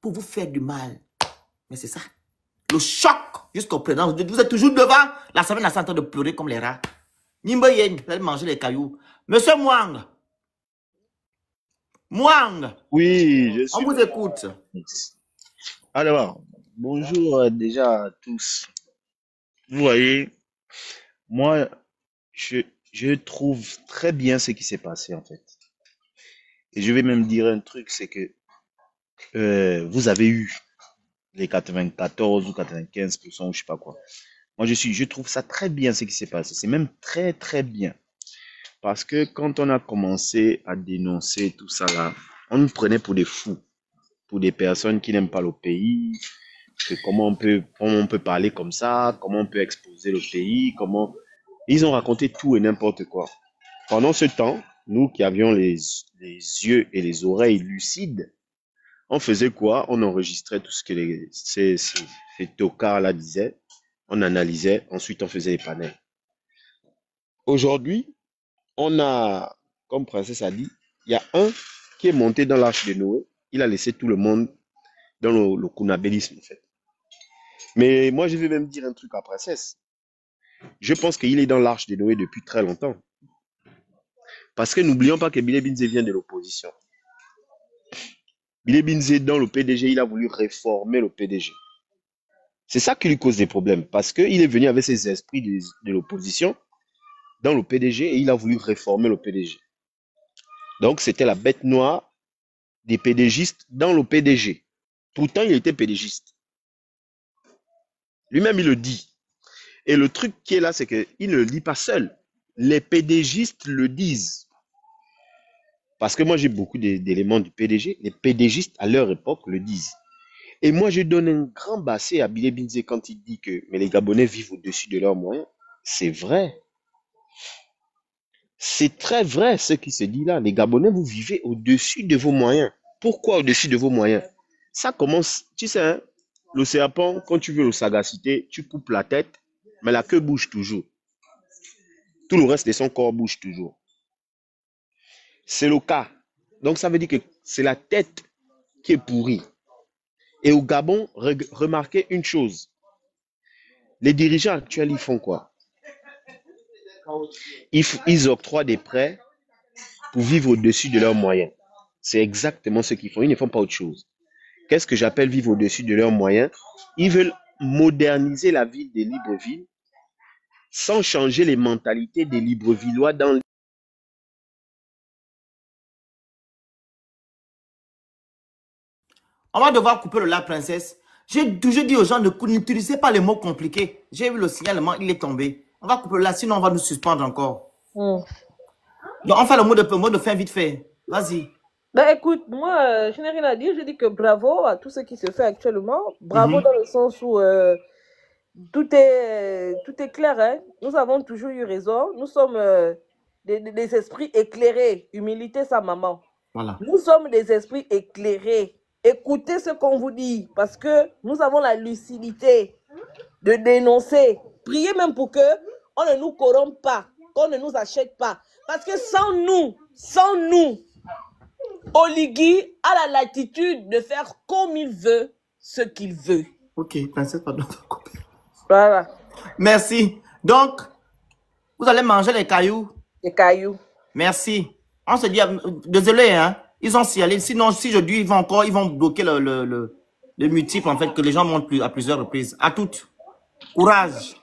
Pour vous faire du mal. Mais c'est ça. Le choc jusqu'au présent. Vous êtes toujours devant l'Assemblée nationale en train de pleurer comme les rats. Nimba Yen, vous allez manger les cailloux. Monsieur Mwang. Mwang. Oui, je suis. On vous écoute. Alors, bonjour déjà à tous. Vous voyez, moi, je trouve très bien ce qui s'est passé en fait. Et je vais même dire un truc, c'est que vous avez eu les 94 ou 95% ou je sais pas quoi. Moi, je trouve ça très bien ce qui s'est passé. C'est même très, très bien. Parce que quand on a commencé à dénoncer tout ça là, on nous prenait pour des fous, pour des personnes qui n'aiment pas le pays, que comment on peut parler comme ça, comment on peut exposer le pays, comment... Ils ont raconté tout et n'importe quoi. Pendant ce temps, nous qui avions les yeux et les oreilles lucides, on faisait quoi? On enregistrait tout ce que ces tocards là disaient, on analysait, ensuite on faisait les panels. Aujourd'hui, on a, comme Princesse a dit, il y a un qui est monté dans l'arche de Noé. Il a laissé tout le monde dans le kunabélisme, en fait. Mais moi, je vais même dire un truc à Princesse. Je pense qu'il est dans l'arche de Noé depuis très longtemps. Parce que n'oublions pas que Bilé Binzé vient de l'opposition. Bilé Binzé, dans le PDG, il a voulu réformer le PDG. C'est ça qui lui cause des problèmes. Parce qu'il est venu avec ses esprits de l'opposition dans le PDG et il a voulu réformer le PDG. Donc, c'était la bête noire des PDGistes dans le PDG. Pourtant, il était PDGiste. Lui-même, il le dit. Et le truc qui est là, c'est qu'il ne le dit pas seul. Les PDGistes le disent. Parce que moi, j'ai beaucoup d'éléments du PDG. Les PDGistes, à leur époque, le disent. Et moi, je donne un grand basset à Bilé Binzé quand il dit que mais les Gabonais vivent au-dessus de leurs moyens. C'est vrai. C'est très vrai ce qui se dit là. Les Gabonais, vous vivez au-dessus de vos moyens. Pourquoi au-dessus de vos moyens? Ça commence, tu sais, hein, le serpent, quand tu veux le sagacité, tu coupes la tête, mais la queue bouge toujours. Tout le reste de son corps bouge toujours. C'est le cas. Donc ça veut dire que c'est la tête qui est pourrie. Et au Gabon, remarquez une chose. Les dirigeants actuels, ils font quoi? Ils octroient des prêts pour vivre au-dessus de leurs moyens. C'est exactement ce qu'ils font. Ils ne font pas autre chose. Qu'est-ce que j'appelle vivre au-dessus de leurs moyens? Ils veulent moderniser la ville des Libreville sans changer les mentalités des Librevillois dans. On va devoir couper le la princesse. J'ai toujours dit aux gens de n'utiliser pas les mots compliqués. J'ai vu le signalement, il est tombé. On va couper le la, sinon on va nous suspendre encore. Donc on fait le mot de fin vite fait. Vas-y. Ben écoute, moi, je n'ai rien à dire. Je dis que bravo à tout ce qui se fait actuellement. Bravo dans le sens où tout est clair. Hein? Nous avons toujours eu raison. Nous sommes des esprits éclairés. Humilité, sa maman. Voilà. Nous sommes des esprits éclairés. Écoutez ce qu'on vous dit, parce que nous avons la lucidité de dénoncer. Priez même pour que on ne nous corrompe pas, qu'on ne nous achète pas. Parce que sans nous, Oligui a la latitude de faire comme il veut, ce qu'il veut. Ok, princesse, pardon. Voilà. Merci. Donc, vous allez manger les cailloux. Les cailloux. Merci. On se dit, désolé, hein. Ils ont signalé. Sinon, si je dis, ils vont bloquer le multiple, en fait, que les gens montent à plusieurs reprises. À toutes. Courage.